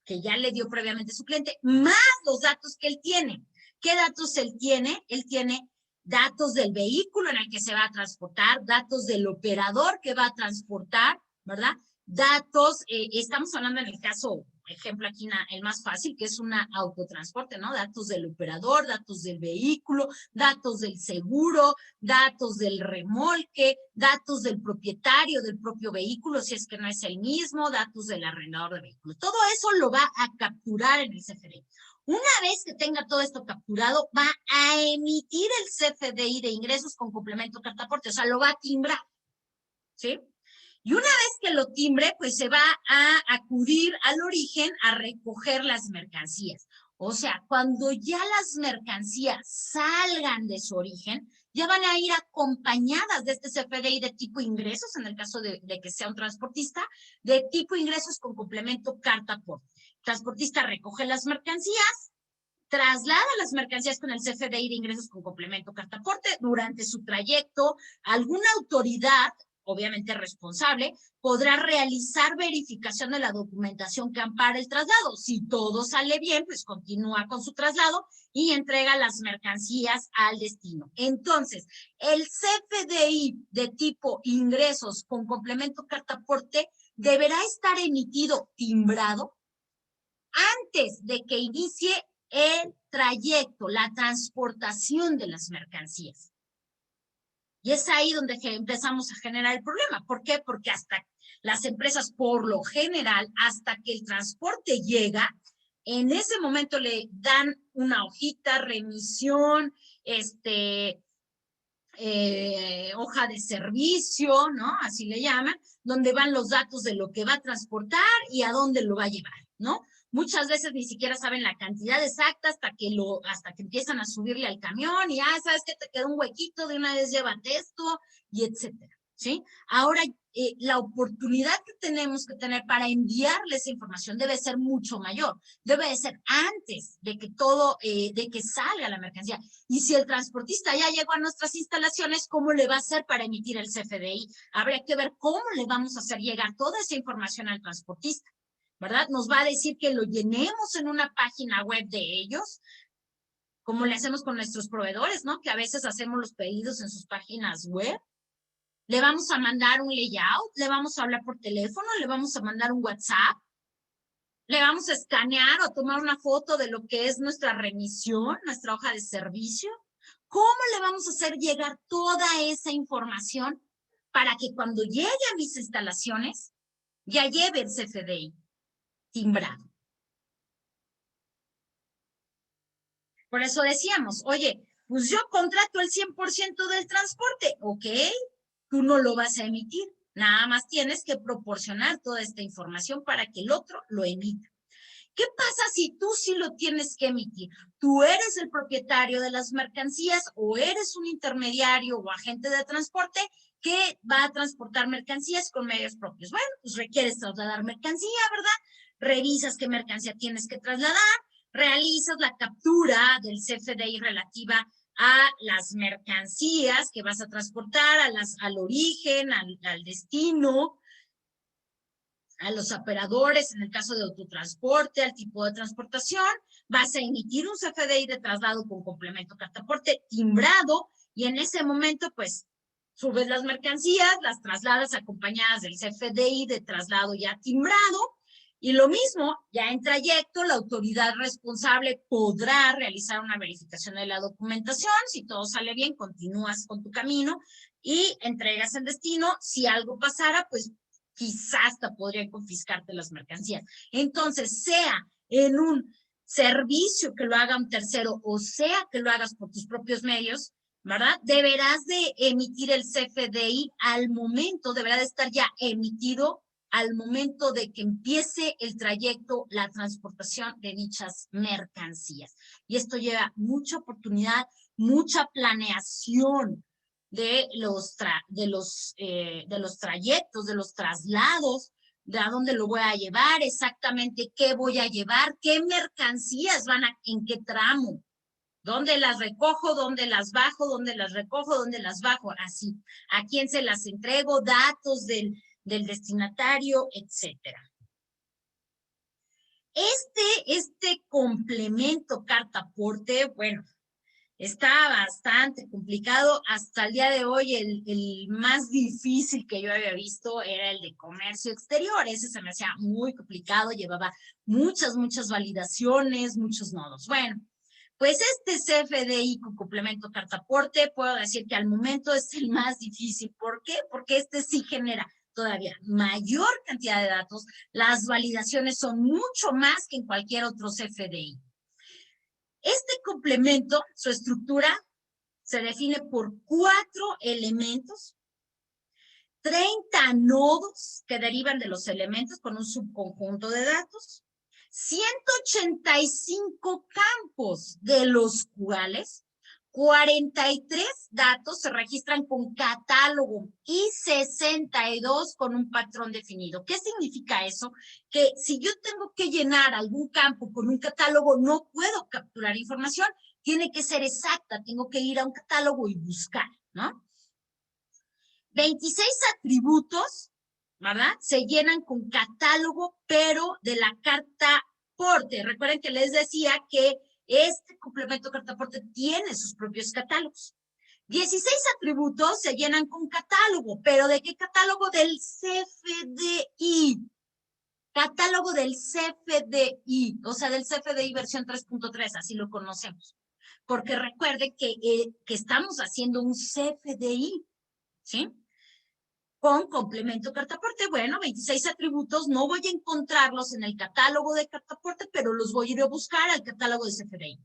que ya le dio previamente su cliente, más los datos que él tiene. ¿Qué datos él tiene? Él tiene datos del vehículo en el que se va a transportar, datos del operador que va a transportar, ¿verdad? Datos, estamos hablando en el caso, ejemplo aquí el más fácil, que es una autotransporte, ¿no? Datos del operador, datos del vehículo, datos del seguro, datos del remolque, datos del propietario del propio vehículo, si es que no es el mismo, datos del arrendador de vehículos. Todo eso lo va a capturar en el CFDI. Una vez que tenga todo esto capturado, va a emitir el CFDI de ingresos con complemento carta aporte, o sea, lo va a timbrar, ¿sí? Y una vez que lo timbre, pues se va a acudir al origen a recoger las mercancías. O sea, cuando ya las mercancías salgan de su origen, ya van a ir acompañadas de este CFDI de tipo ingresos, en el caso de que sea un transportista, de tipo ingresos con complemento carta aporte. Transportista recoge las mercancías, traslada las mercancías con el CFDI de ingresos con complemento carta aporte. Durante su trayecto, alguna autoridad, obviamente responsable, podrá realizar verificación de la documentación que ampara el traslado. Si todo sale bien, pues continúa con su traslado y entrega las mercancías al destino. Entonces, el CFDI de tipo ingresos con complemento carta aporte deberá estar emitido timbrado antes de que inicie el trayecto, la transportación de las mercancías. Y es ahí donde empezamos a generar el problema. ¿Por qué? Porque hasta las empresas, por lo general, hasta que el transporte llega, en ese momento le dan una hojita, remisión, hoja de servicio, ¿no? Así le llaman, donde van los datos de lo que va a transportar y a dónde lo va a llevar, ¿no? Muchas veces ni siquiera saben la cantidad exacta hasta que empiezan a subirle al camión y, ¿sabes qué? Te quedó un huequito, de una vez llévate esto, y etcétera, ¿sí? Ahora, la oportunidad que tenemos que tener para enviarles esa información debe ser mucho mayor. Debe de ser antes de que de que salga la mercancía. Y si el transportista ya llegó a nuestras instalaciones, ¿cómo le va a hacer para emitir el CFDI? Habría que ver cómo le vamos a hacer llegar toda esa información al transportista, ¿verdad? Nos va a decir que lo llenemos en una página web de ellos, como le hacemos con nuestros proveedores, ¿no? Que a veces hacemos los pedidos en sus páginas web. Le vamos a mandar un layout, le vamos a hablar por teléfono, le vamos a mandar un WhatsApp, le vamos a escanear o tomar una foto de lo que es nuestra remisión, nuestra hoja de servicio. ¿Cómo le vamos a hacer llegar toda esa información para que cuando llegue a mis instalaciones ya lleve el CFDI timbrado? Por eso decíamos, oye, pues yo contrato el 100% del transporte, ¿ok? Tú no lo vas a emitir, nada más tienes que proporcionar toda esta información para que el otro lo emita. ¿Qué pasa si tú sí lo tienes que emitir? ¿Tú eres el propietario de las mercancías o eres un intermediario o agente de transporte que va a transportar mercancías con medios propios? Bueno, pues requieres trasladar mercancía, ¿verdad? Revisas qué mercancía tienes que trasladar, realizas la captura del CFDI relativa a las mercancías que vas a transportar, al origen, al destino, a los operadores, en el caso de autotransporte, al tipo de transportación, vas a emitir un CFDI de traslado con complemento carta aporte timbrado y en ese momento, pues, subes las mercancías, las trasladas acompañadas del CFDI de traslado ya timbrado y lo mismo, ya en trayecto, la autoridad responsable podrá realizar una verificación de la documentación. Si todo sale bien, continúas con tu camino y entregas el destino. Si algo pasara, pues quizás hasta podrían confiscarte las mercancías. Entonces, sea en un servicio que lo haga un tercero o sea que lo hagas por tus propios medios, ¿verdad? Deberás de emitir el CFDI al momento, deberá de estar ya emitido al momento de que empiece el trayecto, la transportación de dichas mercancías. Y esto lleva mucha oportunidad, mucha planeación de los trayectos, de los traslados, de a dónde lo voy a llevar, exactamente qué voy a llevar, qué mercancías en qué tramo, dónde las recojo, dónde las bajo, dónde las recojo, dónde las bajo, así, a quién se las entrego, datos del destinatario, etcétera. Este complemento carta aporte, bueno, está bastante complicado. Hasta el día de hoy, el más difícil que yo había visto era el de comercio exterior. Ese se me hacía muy complicado, llevaba muchas validaciones, muchos nodos. Bueno, pues este CFDI con complemento carta aporte, puedo decir que al momento es el más difícil. ¿Por qué? Porque este sí genera todavía mayor cantidad de datos. Las validaciones son mucho más que en cualquier otro CFDI. Este complemento, su estructura, se define por 4 elementos, 30 nodos que derivan de los elementos con un subconjunto de datos, 185 campos, de los cuales 43 datos se registran con catálogo y 62 con un patrón definido. ¿Qué significa eso? Que si yo tengo que llenar algún campo con un catálogo, no puedo capturar información, tiene que ser exacta, tengo que ir a un catálogo y buscar, ¿no? 26 atributos, ¿verdad? Se llenan con catálogo, pero de la carta porte. Recuerden que les decía que este complemento cartaporte tiene sus propios catálogos. 16 atributos se llenan con catálogo, pero ¿de qué catálogo? Del CFDI. Catálogo del CFDI, o sea, del CFDI versión 3.3, así lo conocemos. Porque recuerden que estamos haciendo un CFDI, ¿sí? Con complemento cartaporte. Bueno, 26 atributos, no voy a encontrarlos en el catálogo de cartaporte, pero los voy a ir a buscar al catálogo de CFDI.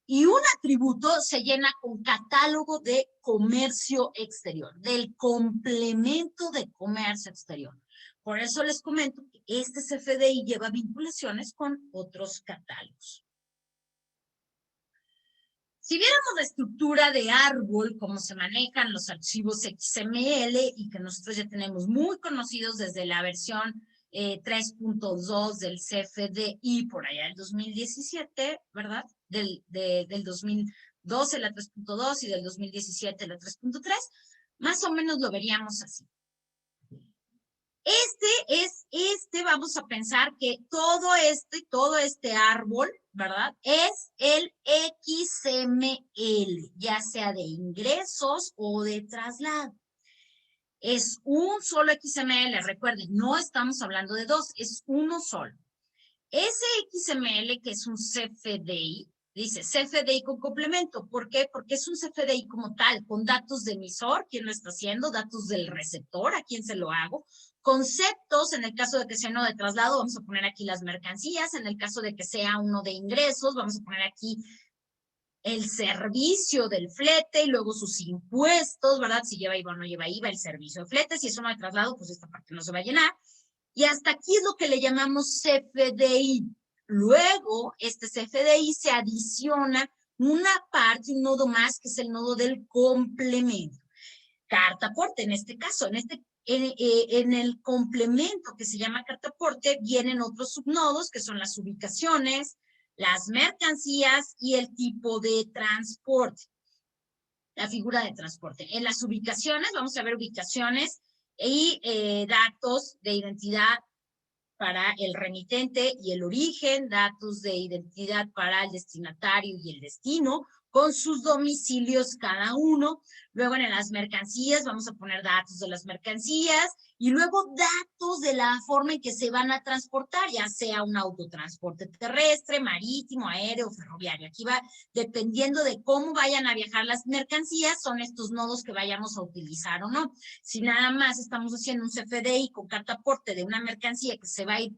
Y un atributo se llena con catálogo de comercio exterior, del complemento de comercio exterior. Por eso les comento que este CFDI lleva vinculaciones con otros catálogos. Si viéramos la estructura de árbol, cómo se manejan los archivos XML y que nosotros ya tenemos muy conocidos desde la versión 3.2 del CFDI por allá del 2017, ¿verdad? Del 2012 la 3.2 y del 2017 la 3.3, más o menos lo veríamos así. Vamos a pensar que todo este árbol, ¿verdad? Es el XML, ya sea de ingresos o de traslado. Es un solo XML, recuerden, no estamos hablando de dos, es uno solo. Ese XML, que es un CFDI, dice CFDI con complemento. ¿Por qué? Porque es un CFDI como tal, con datos de emisor, quién lo está haciendo, datos del receptor, a quién se lo hago, conceptos, en el caso de que sea uno de traslado, vamos a poner aquí las mercancías, en el caso de que sea uno de ingresos, vamos a poner aquí el servicio del flete y luego sus impuestos, ¿verdad? Si lleva IVA o no lleva IVA, el servicio de flete, si es uno de traslado, pues esta parte no se va a llenar. Y hasta aquí es lo que le llamamos CFDI. Luego, este CFDI se adiciona una parte, un nodo más, que es el nodo del complemento. Cartaporte, en este caso, en el complemento que se llama cartaporte, vienen otros subnodos, que son las ubicaciones, las mercancías y el tipo de transporte. La figura de transporte. En las ubicaciones, vamos a ver ubicaciones y datos de identidad para el remitente y el origen, datos de identidad para el destinatario y el destino, con sus domicilios cada uno. Luego en las mercancías vamos a poner datos de las mercancías y luego datos de la forma en que se van a transportar, ya sea un autotransporte terrestre, marítimo, aéreo, ferroviario. Aquí va dependiendo de cómo vayan a viajar las mercancías, son estos nodos que vayamos a utilizar o no. Si nada más estamos haciendo un CFDI con cartaporte de una mercancía que se va a ir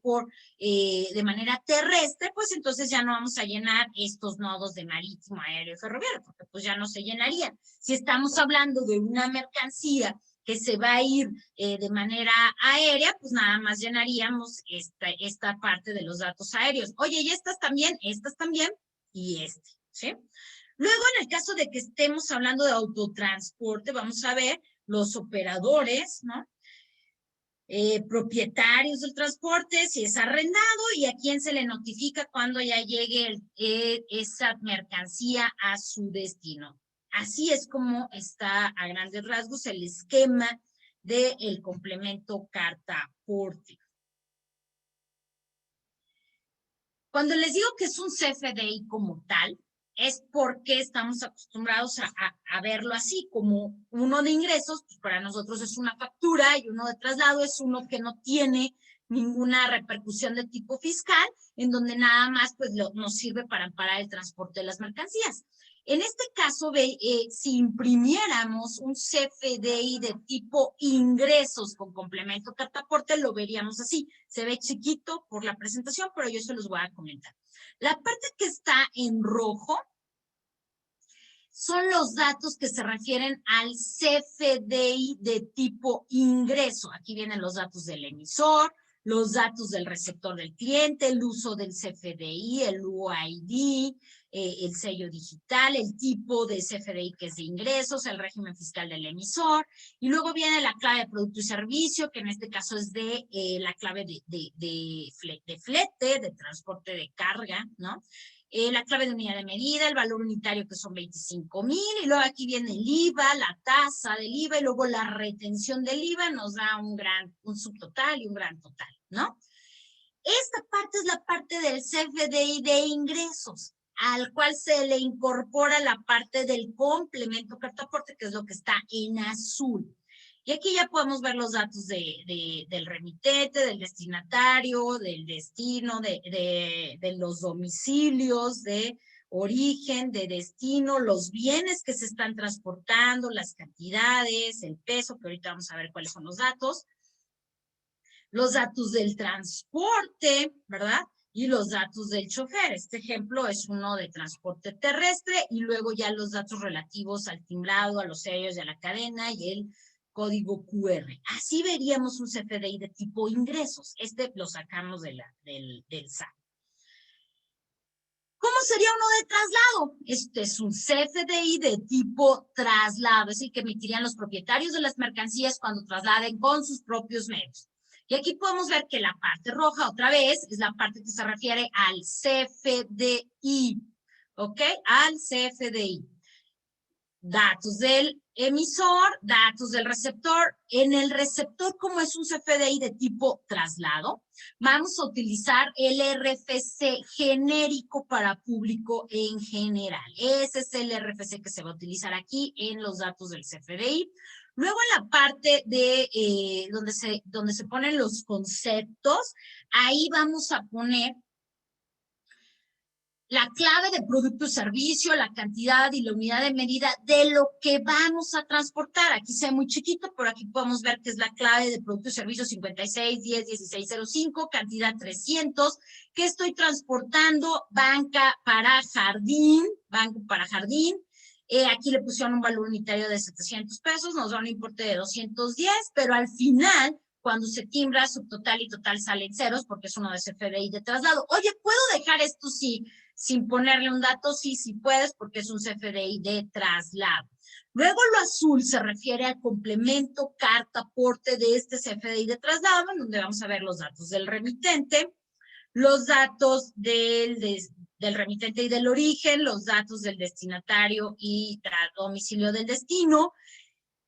de manera terrestre, pues entonces ya no vamos a llenar estos nodos de marítimo, aéreo, ferroviario, porque pues ya no se llenarían. Si estamos hablando de una mercancía que se va a ir de manera aérea, pues nada más llenaríamos esta parte de los datos aéreos. Oye, y estas también, y ¿sí? Luego, en el caso de que estemos hablando de autotransporte, vamos a ver los operadores, ¿no? Propietarios del transporte, si es arrendado y a quién se le notifica cuando ya llegue esa mercancía a su destino. Así es como está a grandes rasgos el esquema del complemento cartaporte. Cuando les digo que es un CFDI como tal, es porque estamos acostumbrados a verlo así, como uno de ingresos, pues para nosotros es una factura, y uno de traslado es uno que no tiene ninguna repercusión de tipo fiscal, en donde nada más pues nos sirve para amparar el transporte de las mercancías. En este caso, si imprimiéramos un CFDI de tipo ingresos con complemento cartaporte, lo veríamos así. Se ve chiquito por la presentación, pero yo se los voy a comentar. La parte que está en rojo son los datos que se refieren al CFDI de tipo ingreso. Aquí vienen los datos del emisor, los datos del receptor del cliente, el uso del CFDI, el UID, el sello digital, el tipo de CFDI que es de ingresos, el régimen fiscal del emisor, y luego viene la clave de producto y servicio, que en este caso es de la clave de flete, de transporte de carga, ¿no? La clave de unidad de medida, el valor unitario que son 25,000, y luego aquí viene el IVA, la tasa del IVA, y luego la retención del IVA nos da un subtotal y un gran total, ¿no? Esta parte es la parte del CFDI de ingresos, al cual se le incorpora la parte del complemento cartaporte, que es lo que está en azul. Y aquí ya podemos ver los datos del remitente, del destinatario, del destino, de los domicilios, de origen, de destino, los bienes que se están transportando, las cantidades, el peso, que ahorita vamos a ver cuáles son los datos del transporte, ¿verdad? Y los datos del chofer. Este ejemplo es uno de transporte terrestre y luego ya los datos relativos al timbrado, a los sellos y a la cadena y el código QR. Así veríamos un CFDI de tipo ingresos. Este lo sacamos del SAT. ¿Cómo sería uno de traslado? Este es un CFDI de tipo traslado, es decir, que emitirían los propietarios de las mercancías cuando trasladen con sus propios medios. Y aquí podemos ver que la parte roja, otra vez, es la parte que se refiere al CFDI, ¿ok? Al CFDI. Datos del emisor, datos del receptor. En el receptor, como es un CFDI de tipo traslado, vamos a utilizar el RFC genérico para público en general. Ese es el RFC que se va a utilizar aquí en los datos del CFDI. Luego en la parte de donde se ponen los conceptos, ahí vamos a poner la clave de producto y servicio, la cantidad y la unidad de medida de lo que vamos a transportar. Aquí se ve muy chiquito, pero aquí podemos ver que es la clave de producto y servicio 56101605, cantidad 300, que estoy transportando, banca para jardín, banco para jardín. Aquí le pusieron un valor unitario de 700 pesos, nos da un importe de 210, pero al final, cuando se timbra, subtotal y total salen ceros porque es uno de CFDI de traslado. Oye, ¿puedo dejar esto sin ponerle un dato? Sí, sí puedes, porque es un CFDI de traslado. Luego lo azul se refiere al complemento carta aporte de este CFDI de traslado, en donde vamos a ver los datos del remitente, los datos del remitente y del origen, los datos del destinatario y domicilio del destino,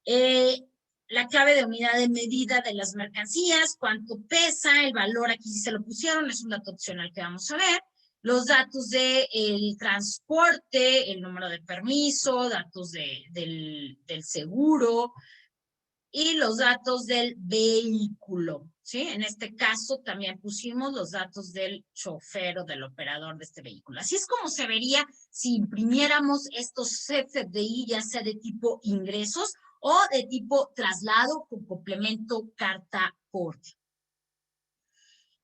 la clave de unidad de medida de las mercancías, cuánto pesa, el valor aquí sí se lo pusieron, es un dato opcional que vamos a ver, los datos del transporte, el número de permiso, datos del seguro y los datos del vehículo, ¿sí? En este caso también pusimos los datos del chofer o del operador de este vehículo. Así es como se vería si imprimiéramos estos CFDI, ya sea de tipo ingresos o de tipo traslado con complemento carta aporte.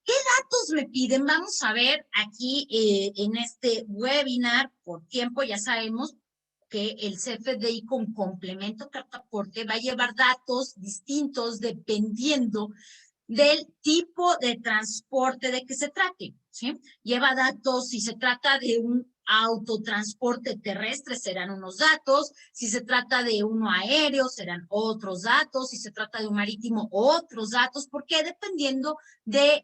¿Qué datos me piden? Vamos a ver aquí en este webinar, por tiempo ya sabemos que el CFDI con complemento carta aporte va a llevar datos distintos dependiendo del tipo de transporte de que se trate, ¿sí? Lleva datos, si se trata de un autotransporte terrestre serán unos datos, si se trata de uno aéreo serán otros datos, si se trata de un marítimo otros datos, porque dependiendo del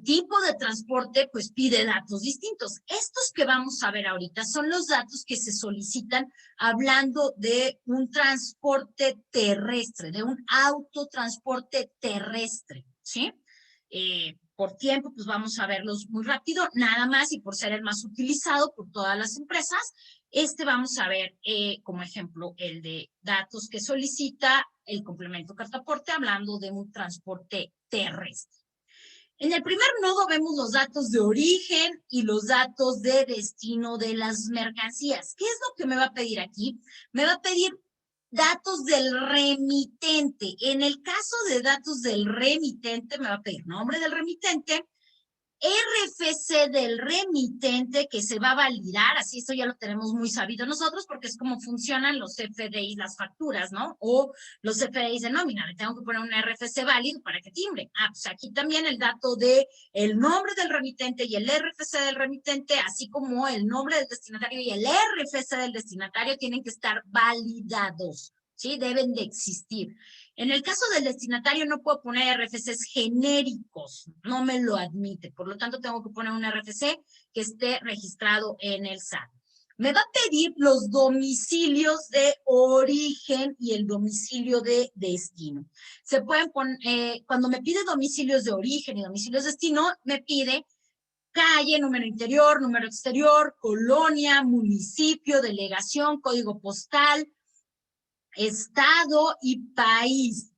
tipo de transporte, pues pide datos distintos. Estos que vamos a ver ahorita son los datos que se solicitan hablando de un transporte terrestre, de un autotransporte terrestre, ¿sí? Por tiempo, pues vamos a verlos muy rápido, nada más, y por ser el más utilizado por todas las empresas, vamos a ver como ejemplo el de datos que solicita el complemento carta aporte hablando de un transporte terrestre. En el primer nodo vemos los datos de origen y los datos de destino de las mercancías. ¿Qué es lo que me va a pedir aquí? Me va a pedir datos del remitente. En el caso de datos del remitente, me va a pedir nombre del remitente, RFC del remitente que se va a validar, así esto ya lo tenemos muy sabido nosotros porque es como funcionan los CFDIs, las facturas, ¿no? O los CFDIs de nómina, le tengo que poner un RFC válido para que timbre. Pues aquí también el dato de el nombre del remitente y el RFC del remitente, así como el nombre del destinatario y el RFC del destinatario tienen que estar validados, ¿sí? Deben de existir. En el caso del destinatario no puedo poner RFCs genéricos, no me lo admite, por lo tanto tengo que poner un RFC que esté registrado en el SAT. Me va a pedir los domicilios de origen y el domicilio de destino. Se pueden poner, cuando me pide domicilios de origen y domicilios de destino, me pide calle, número interior, número exterior, colonia, municipio, delegación, código postal, estado y país,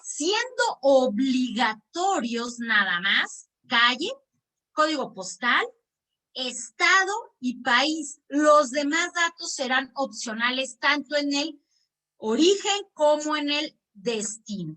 siendo obligatorios nada más calle, código postal, estado y país. Los demás datos serán opcionales tanto en el origen como en el destino.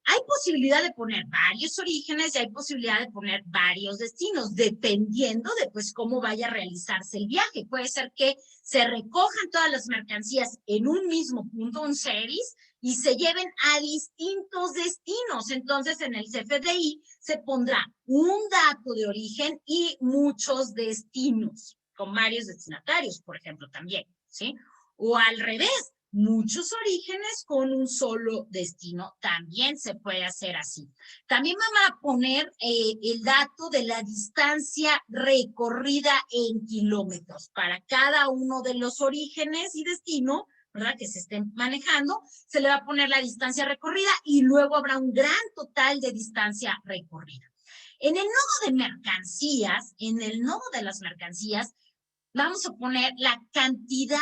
Hay posibilidad de poner varios orígenes y hay posibilidad de poner varios destinos, dependiendo de pues cómo vaya a realizarse el viaje. Puede ser que se recojan todas las mercancías en un mismo punto, un series, y se lleven a distintos destinos. Entonces, en el CFDI se pondrá un dato de origen y muchos destinos, con varios destinatarios, por ejemplo, también, ¿sí? O al revés, muchos orígenes con un solo destino, también se puede hacer así. También vamos a poner el dato de la distancia recorrida en kilómetros para cada uno de los orígenes y destino, ¿verdad? Que se estén manejando, se le va a poner la distancia recorrida y luego habrá un gran total de distancia recorrida. En el nodo de mercancías, en el nodo de las mercancías, vamos a poner la cantidad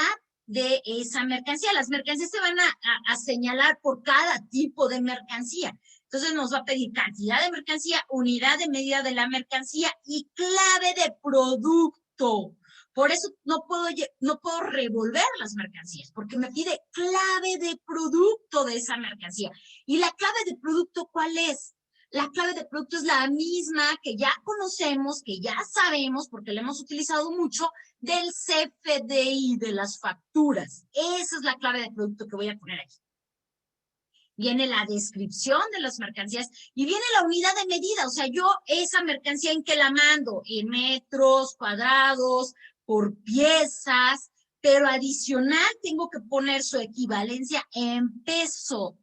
de esa mercancía. Las mercancías se van a señalar por cada tipo de mercancía. Entonces nos va a pedir cantidad de mercancía, unidad de medida de la mercancía y clave de producto. Por eso no puedo revolver las mercancías, porque me pide clave de producto de esa mercancía. ¿Y la clave de producto cuál es? La clave de producto es la misma que ya conocemos, que ya sabemos, porque la hemos utilizado mucho, del CFDI, de las facturas. Esa es la clave de producto que voy a poner aquí. Viene la descripción de las mercancías y viene la unidad de medida. O sea, yo esa mercancía en que la mando, en metros cuadrados, por piezas, pero adicional tengo que poner su equivalencia en peso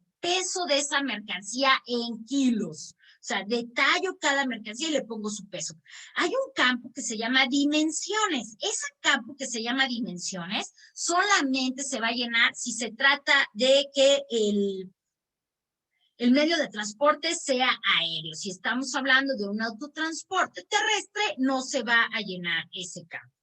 de esa mercancía en kilos. O sea, detallo cada mercancía y le pongo su peso. Hay un campo que se llama dimensiones. Ese campo que se llama dimensiones solamente se va a llenar si se trata de que el medio de transporte sea aéreo. Si estamos hablando de un autotransporte terrestre, no se va a llenar ese campo.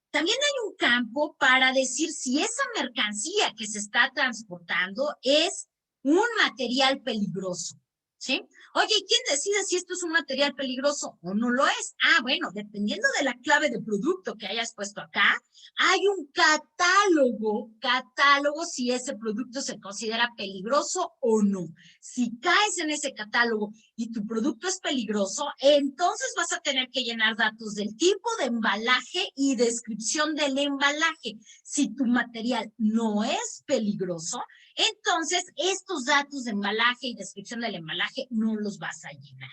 También hay un campo para decir si esa mercancía que se está transportando es un material peligroso, ¿sí? Oye, ¿y quién decide si esto es un material peligroso o no lo es? Bueno, dependiendo de la clave de producto que hayas puesto acá, hay un catálogo si ese producto se considera peligroso o no. Si caes en ese catálogo y tu producto es peligroso, entonces vas a tener que llenar datos del tipo de embalaje y descripción del embalaje. Si tu material no es peligroso, entonces estos datos de embalaje y descripción del embalaje no los vas a llenar.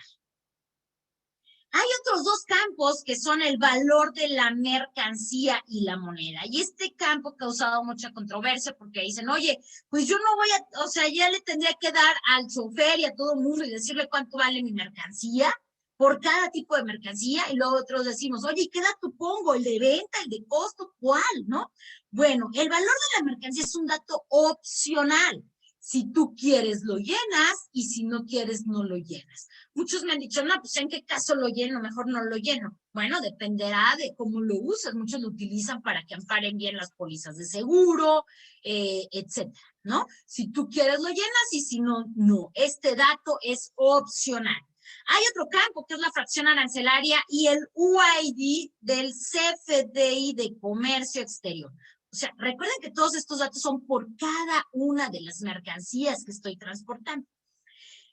Hay otros dos campos que son el valor de la mercancía y la moneda. Y este campo ha causado mucha controversia porque dicen, oye, pues yo no voy a, o sea, ya le tendría que dar al chofer y a todo el mundo y decirle cuánto vale mi mercancía por cada tipo de mercancía. Y luego otros decimos, oye, ¿qué dato pongo? ¿El de venta, el de costo? ¿Cuál? ¿No? Bueno, el valor de la mercancía es un dato opcional. Si tú quieres, lo llenas y si no quieres, no lo llenas. Muchos me han dicho, no, pues ¿en qué caso lo lleno? Mejor no lo lleno. Bueno, dependerá de cómo lo usas. Muchos lo utilizan para que amparen bien las pólizas de seguro, etcétera, ¿no? Si tú quieres, lo llenas y si no, no. Este dato es opcional. Hay otro campo que es la fracción arancelaria y el UID del CFDI de comercio exterior. O sea, recuerden que todos estos datos son por cada una de las mercancías que estoy transportando.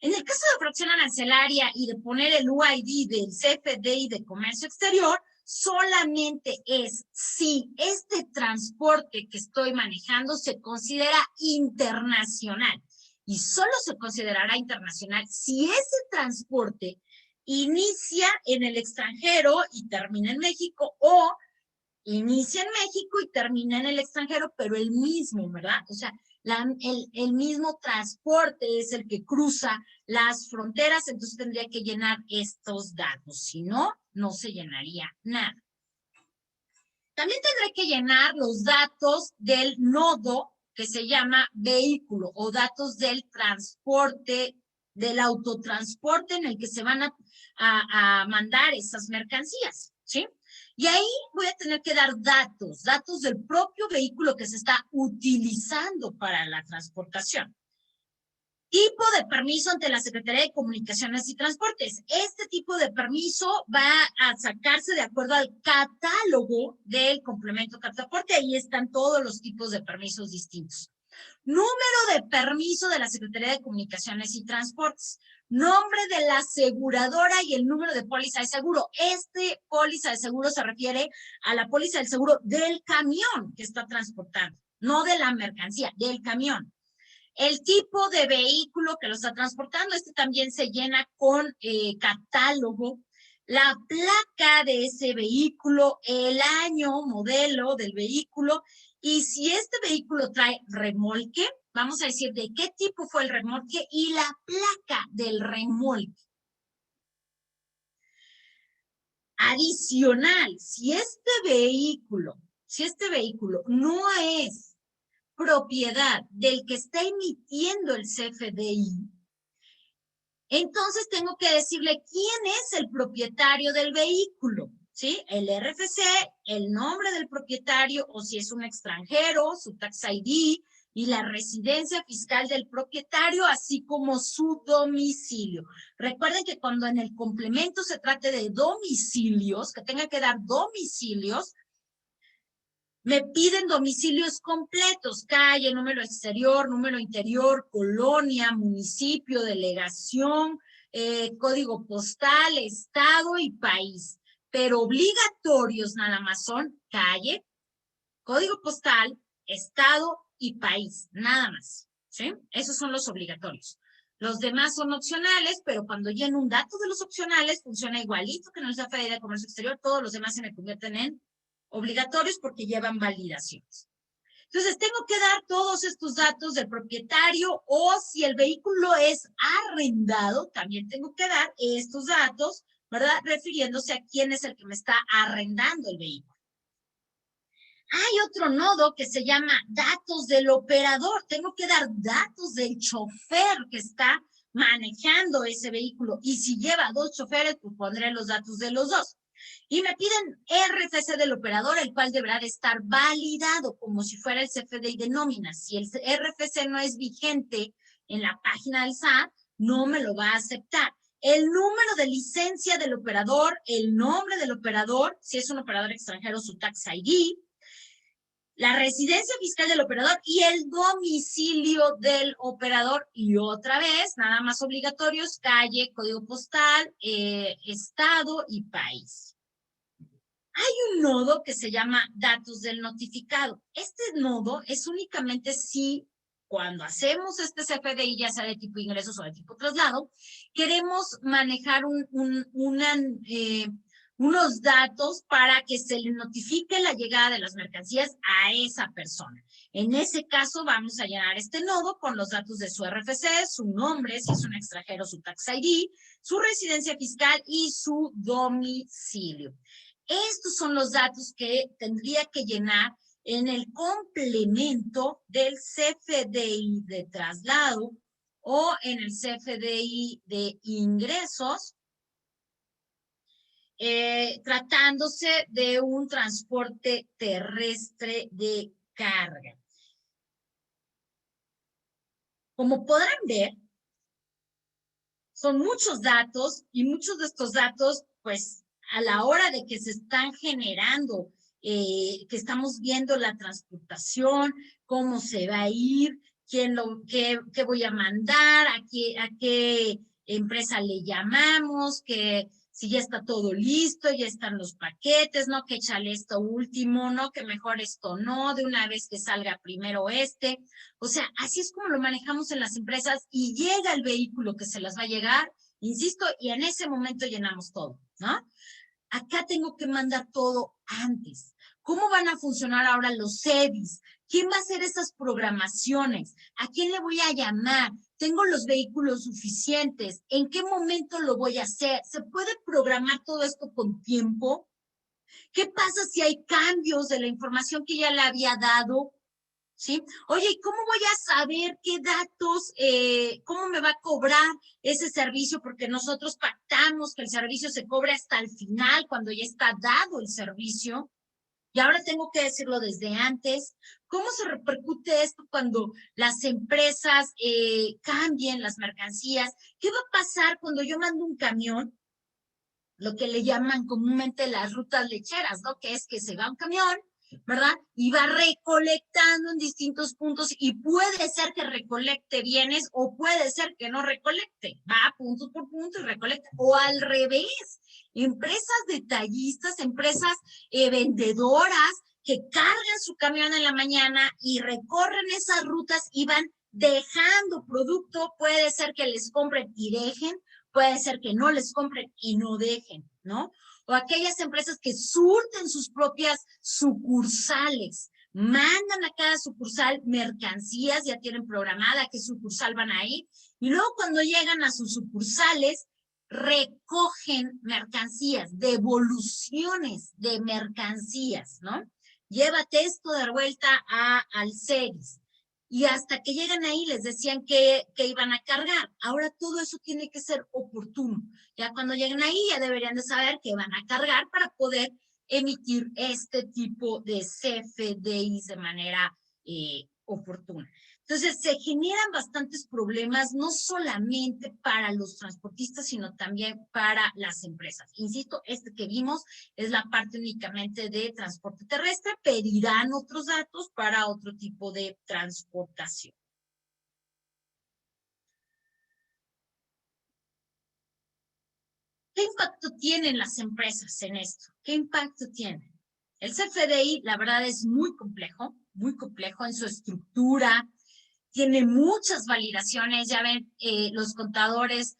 En el caso de fracción arancelaria y de poner el UID del CFDI de Comercio Exterior, solamente es si este transporte que estoy manejando se considera internacional. Y solo se considerará internacional si ese transporte inicia en el extranjero y termina en México, o inicia en México y termina en el extranjero, pero el mismo, ¿verdad? O sea, el mismo transporte es el que cruza las fronteras, entonces tendría que llenar estos datos. Si no, no se llenaría nada. También tendré que llenar los datos del nodo que se llama vehículo, o datos del transporte, del autotransporte en el que se van a mandar esas mercancías, ¿sí? Y ahí voy a tener que dar datos del propio vehículo que se está utilizando para la transportación. Tipo de permiso ante la Secretaría de Comunicaciones y Transportes. Este tipo de permiso va a sacarse de acuerdo al catálogo del complemento cartaporte. Ahí están todos los tipos de permisos distintos. Número de permiso de la Secretaría de Comunicaciones y Transportes. Nombre de la aseguradora y el número de póliza de seguro. Este póliza de seguro se refiere a la póliza del seguro del camión que está transportando, no de la mercancía, del camión. El tipo de vehículo que lo está transportando, este también se llena con catálogo. La placa de ese vehículo, el año, modelo del vehículo, y si este vehículo trae remolque, vamos a decir de qué tipo fue el remolque y la placa del remolque. Adicional, si este vehículo no es propiedad del que está emitiendo el CFDI, entonces tengo que decirle quién es el propietario del vehículo, ¿sí? El RFC, el nombre del propietario, o si es un extranjero, su tax ID y la residencia fiscal del propietario, así como su domicilio. Recuerden que cuando en el complemento se trate de domicilios, que tenga que dar domicilios, me piden domicilios completos: calle, número exterior, número interior, colonia, municipio, delegación, código postal, estado y país. Pero obligatorios nada más son calle, código postal, estado y país, nada más, ¿sí? Esos son los obligatorios. Los demás son opcionales, pero cuando lleno un dato de los opcionales, funciona igualito que en el CFDI de Comercio Exterior. Todos los demás se me convierten en obligatorios porque llevan validaciones. Entonces, tengo que dar todos estos datos del propietario, o si el vehículo es arrendado, también tengo que dar estos datos, ¿verdad? Refiriéndose a quién es el que me está arrendando el vehículo. Hay otro nodo que se llama datos del operador. Tengo que dar datos del chofer que está manejando ese vehículo. Y si lleva 2 choferes, pues pondré los datos de los 2. Y me piden RFC del operador, el cual deberá de estar validado como si fuera el CFDI de nómina. Si el RFC no es vigente en la página del SAT, no me lo va a aceptar. El número de licencia del operador, el nombre del operador, si es un operador extranjero, su tax ID, la residencia fiscal del operador y el domicilio del operador. Y otra vez, nada más obligatorios: calle, código postal, estado y país. Hay un nodo que se llama datos del notificado. Este nodo es únicamente si, cuando hacemos este CFDI, ya sea de tipo ingresos o de tipo traslado, queremos manejar unos datos para que se le notifique la llegada de las mercancías a esa persona. En ese caso, vamos a llenar este nodo con los datos de su RFC, su nombre, si es un extranjero, su tax ID, su residencia fiscal y su domicilio. Estos son los datos que tendría que llenar en el complemento del CFDI de traslado o en el CFDI de ingresos, tratándose de un transporte terrestre de carga. Como podrán ver, son muchos datos, y muchos de estos datos, pues, a la hora de que se están generando, que estamos viendo la transportación, cómo se va a ir, qué voy a mandar, a qué empresa le llamamos, que si ya está todo listo, ya están los paquetes, ¿no? Que échale esto último, ¿no? Que mejor esto no, de una vez que salga primero este. O sea, así es como lo manejamos en las empresas y llega el vehículo que se las va a llegar, insisto, y en ese momento llenamos todo, ¿no? Acá tengo que mandar todo antes. ¿Cómo van a funcionar ahora los CEDIs? ¿Quién va a hacer esas programaciones? ¿A quién le voy a llamar? ¿Tengo los vehículos suficientes? ¿En qué momento lo voy a hacer? ¿Se puede programar todo esto con tiempo? ¿Qué pasa si hay cambios de la información que ya le había dado? ¿Sí? Oye, ¿y cómo voy a saber qué datos, cómo me va a cobrar ese servicio? Porque nosotros pactamos que el servicio se cobre hasta el final, cuando ya está dado el servicio. Y ahora tengo que decirlo desde antes. ¿Cómo se repercute esto cuando las empresas cambien las mercancías? ¿Qué va a pasar cuando yo mando un camión? Lo que le llaman comúnmente las rutas lecheras, ¿no? Que es que se va un camión, ¿verdad? Y va recolectando en distintos puntos y puede ser que recolecte bienes o puede ser que no recolecte, va punto por punto y recolecta. O al revés, empresas detallistas, empresas vendedoras que cargan su camión en la mañana y recorren esas rutas y van dejando producto, puede ser que les compren y dejen, puede ser que no les compren y no dejen, ¿no? O aquellas empresas que surten sus propias sucursales, mandan a cada sucursal mercancías, ya tienen programada a qué sucursal van a ir, y luego cuando llegan a sus sucursales, recogen mercancías, devoluciones de mercancías, ¿no? Llévate esto de vuelta al CEDIS. Y hasta que llegan ahí les decían que iban a cargar. Ahora todo eso tiene que ser oportuno. Ya cuando lleguen ahí ya deberían de saber que van a cargar para poder emitir este tipo de CFDIs de manera oportuna. Entonces se generan bastantes problemas, no solamente para los transportistas, sino también para las empresas. Insisto, este que vimos es la parte únicamente de transporte terrestre, pedirán otros datos para otro tipo de transportación. ¿Qué impacto tienen las empresas en esto? ¿Qué impacto tienen? El CFDI, la verdad, es muy complejo en su estructura, tiene muchas validaciones, ya ven, los contadores,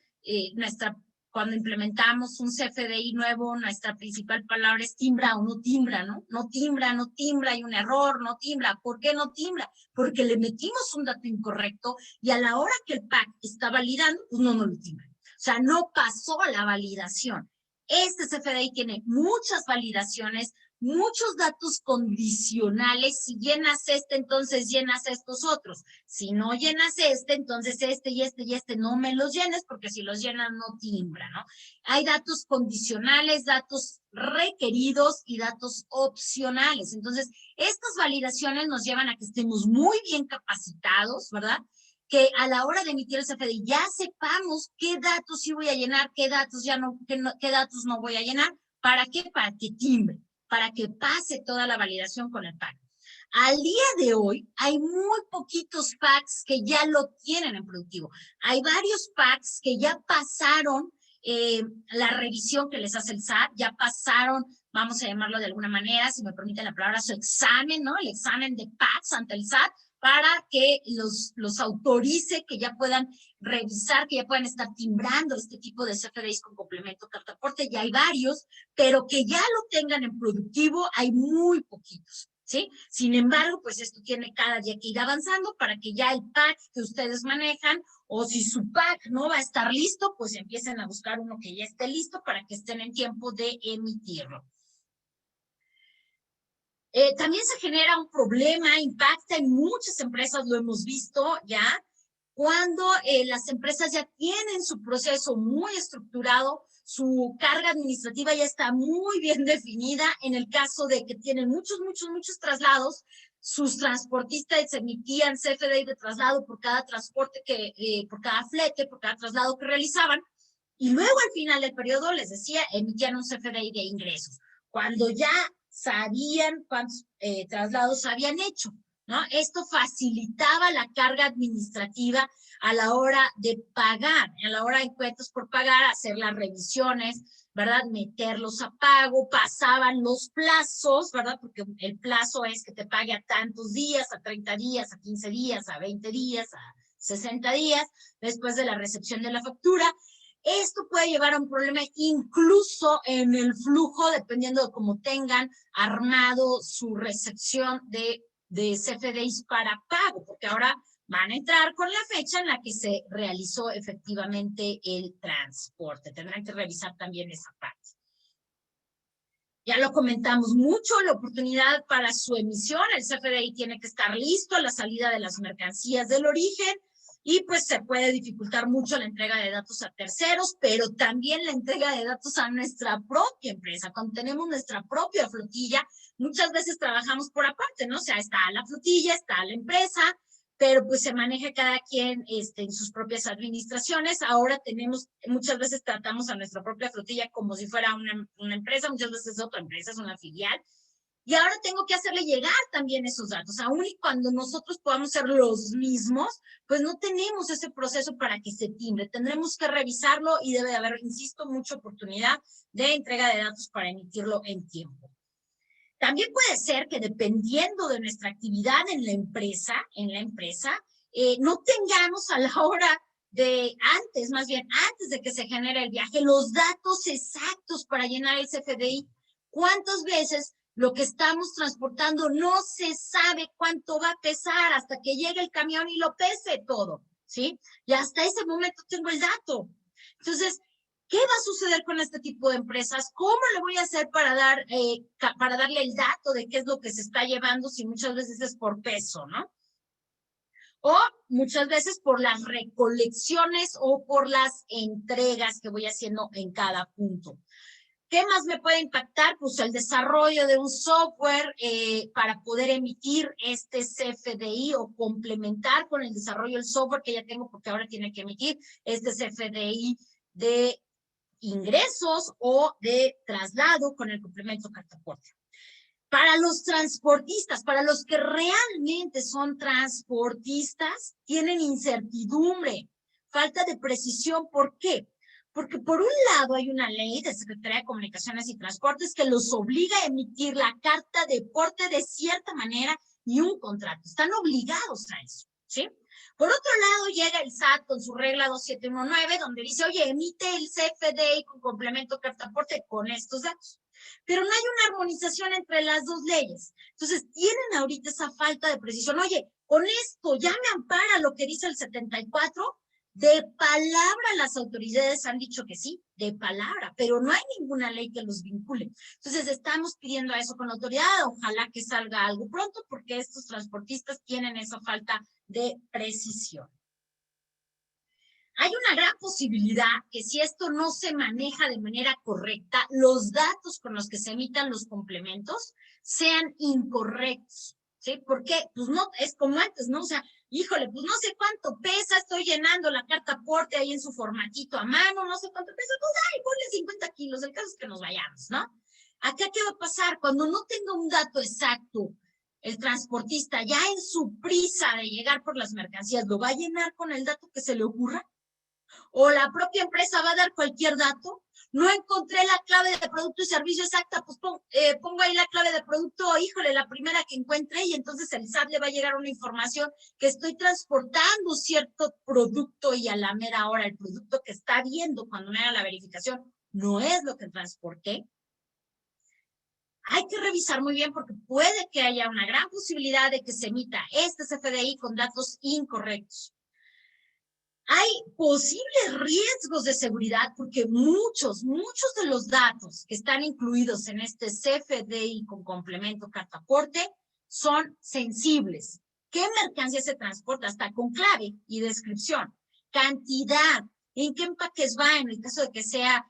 cuando implementamos un CFDI nuevo, nuestra principal palabra es timbra o no timbra, ¿no? No timbra, no timbra, hay un error, no timbra. ¿Por qué no timbra? Porque le metimos un dato incorrecto y a la hora que el PAC está validando, pues no lo timbra. O sea, no pasó la validación. Este CFDI tiene muchas validaciones, muchos datos condicionales. Si llenas este, entonces llenas estos otros. Si no llenas este, entonces este y este y este no me los llenes, porque si los llenas no timbra, ¿no? Hay datos condicionales, datos requeridos y datos opcionales. Entonces, estas validaciones nos llevan a que estemos muy bien capacitados, ¿verdad? Que a la hora de emitir el CFDI ya sepamos qué datos sí voy a llenar, qué datos ya no, qué datos no voy a llenar. ¿Para qué? Para que timbre, para que pase toda la validación con el PAC. Al día de hoy hay muy poquitos PACs que ya lo tienen en productivo. Hay varios PACs que ya pasaron la revisión que les hace el SAT, ya pasaron, vamos a llamarlo de alguna manera, si me permiten la palabra, su examen, ¿no? El examen de PACs ante el SAT, para que los autorice, que ya puedan revisar, que ya puedan estar timbrando este tipo de CFDIs con complemento cartaporte. Ya hay varios, pero que ya lo tengan en productivo, hay muy poquitos, ¿sí? Sin embargo, pues esto tiene cada día que ir avanzando para que ya el PAC que ustedes manejan, o si su PAC no va a estar listo, pues empiecen a buscar uno que ya esté listo para que estén en tiempo de emitirlo. También se genera un problema, impacta en muchas empresas, lo hemos visto ya, cuando las empresas ya tienen su proceso muy estructurado, su carga administrativa ya está muy bien definida. En el caso de que tienen muchos traslados, sus transportistas emitían CFDI de traslado por cada transporte por cada flete, por cada traslado que realizaban, y luego al final del periodo, les decía, emitían un CFDI de ingresos. Cuando ya sabían cuántos traslados habían hecho. ¿no? Esto facilitaba la carga administrativa a la hora de pagar, a la hora de cuentas por pagar, hacer las revisiones, ¿verdad? Meterlos a pago, pasaban los plazos, ¿verdad? Porque el plazo es que te pague a tantos días, a 30 días, a 15 días, a 20 días, a 60 días, después de la recepción de la factura. Esto puede llevar a un problema incluso en el flujo, dependiendo de cómo tengan armado su recepción de CFDIs para pago, porque ahora van a entrar con la fecha en la que se realizó efectivamente el transporte. Tendrán que revisar también esa parte. Ya lo comentamos mucho, la oportunidad para su emisión. El CFDI tiene que estar listo a la salida de las mercancías del origen y pues se puede dificultar mucho la entrega de datos a terceros, pero también la entrega de datos a nuestra propia empresa. Cuando tenemos nuestra propia flotilla, muchas veces trabajamos por aparte, ¿no? O sea, está la flotilla, está la empresa, pero pues se maneja cada quien en sus propias administraciones. Ahora muchas veces tratamos a nuestra propia flotilla como si fuera una empresa, muchas veces es otra empresa, es una filial. Y ahora tengo que hacerle llegar también esos datos. Aún y cuando nosotros podamos ser los mismos, pues no tenemos ese proceso para que se timbre. Tendremos que revisarlo y debe haber, insisto, mucha oportunidad de entrega de datos para emitirlo en tiempo. También puede ser que dependiendo de nuestra actividad en la empresa, no tengamos a la hora más bien antes de que se genere el viaje, los datos exactos para llenar el CFDI. ¿Cuántas veces lo que estamos transportando no se sabe cuánto va a pesar hasta que llegue el camión y lo pese todo? ¿Sí? Y hasta ese momento tengo el dato. Entonces, ¿qué va a suceder con este tipo de empresas? ¿Cómo le voy a hacer para darle el dato de qué es lo que se está llevando si muchas veces es por peso, ¿no? O muchas veces por las recolecciones o por las entregas que voy haciendo en cada punto. ¿Qué más me puede impactar? Pues el desarrollo de un software para poder emitir este CFDI o complementar con el desarrollo del software que ya tengo, porque ahora tiene que emitir este CFDI de ingresos o de traslado con el complemento cartaporte. Para los transportistas, para los que realmente son transportistas, tienen incertidumbre, falta de precisión. ¿Por qué? Porque por un lado hay una ley de Secretaría de Comunicaciones y Transportes que los obliga a emitir la carta de porte de cierta manera y un contrato. Están obligados a eso, ¿sí? Por otro lado, llega el SAT con su regla 2719, donde dice, oye, emite el CFDI con complemento cartaporte con estos datos. Pero no hay una armonización entre las dos leyes. Entonces, tienen ahorita esa falta de precisión. Oye, con esto ya me ampara lo que dice el 74. De palabra las autoridades han dicho que sí, de palabra, pero no hay ninguna ley que los vincule. Entonces, estamos pidiendo a eso con la autoridad. Ojalá que salga algo pronto, porque estos transportistas tienen esa falta de precisión. Hay una gran posibilidad que si esto no se maneja de manera correcta, los datos con los que se emitan los complementos sean incorrectos, ¿sí? Porque, pues no, es como antes, ¿no? O sea, híjole, pues no sé cuánto pesa, estoy llenando la carta aporte ahí en su formatito a mano, no sé cuánto pesa, pues ay, ponle 50 kilos, el caso es que nos vayamos, ¿no? Acá, ¿qué va a pasar? Cuando no tenga un dato exacto, el transportista ya en su prisa de llegar por las mercancías, ¿lo va a llenar con el dato que se le ocurra? ¿O la propia empresa va a dar cualquier dato? No encontré la clave de producto y servicio exacta, pues pongo ahí la clave de producto, híjole, la primera que encuentre, y entonces el SAT le va a llegar una información que estoy transportando cierto producto y a la mera hora el producto que está viendo cuando me haga la verificación no es lo que transporté. Hay que revisar muy bien porque puede que haya una gran posibilidad de que se emita este CFDI con datos incorrectos. Hay posibles riesgos de seguridad porque muchos de los datos que están incluidos en este CFDI con complemento cartaporte son sensibles. ¿Qué mercancía se transporta? Hasta con clave y descripción. Cantidad. ¿En qué empaques va en el caso de que sea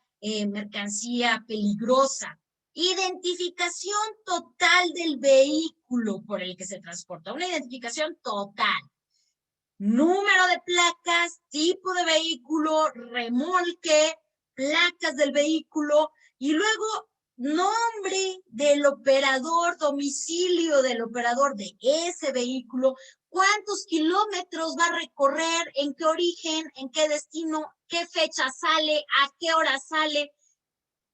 mercancía peligrosa? Identificación total del vehículo por el que se transporta. Una identificación total. Número de placas, tipo de vehículo, remolque, placas del vehículo y luego nombre del operador, domicilio del operador de ese vehículo, cuántos kilómetros va a recorrer, en qué origen, en qué destino, qué fecha sale, a qué hora sale,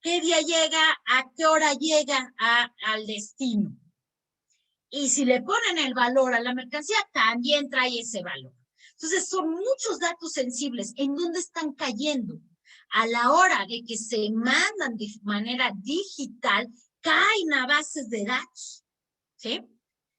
qué día llega, a qué hora llega al destino. Y si le ponen el valor a la mercancía, también trae ese valor. Entonces, son muchos datos sensibles. ¿En dónde están cayendo? A la hora de que se mandan de manera digital, caen a bases de datos, ¿sí?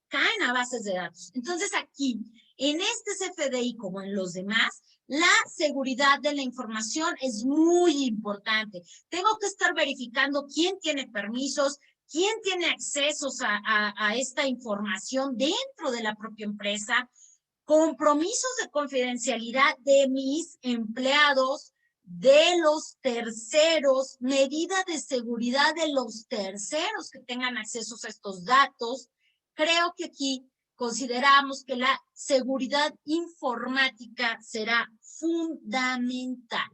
Caen a bases de datos. Entonces, aquí, en este CFDI, como en los demás, la seguridad de la información es muy importante. Tengo que estar verificando quién tiene permisos, quién tiene accesos a esta información dentro de la propia empresa, compromisos de confidencialidad de mis empleados, de los terceros, medida de seguridad de los terceros que tengan accesos a estos datos. Creo que aquí consideramos que la seguridad informática será fundamental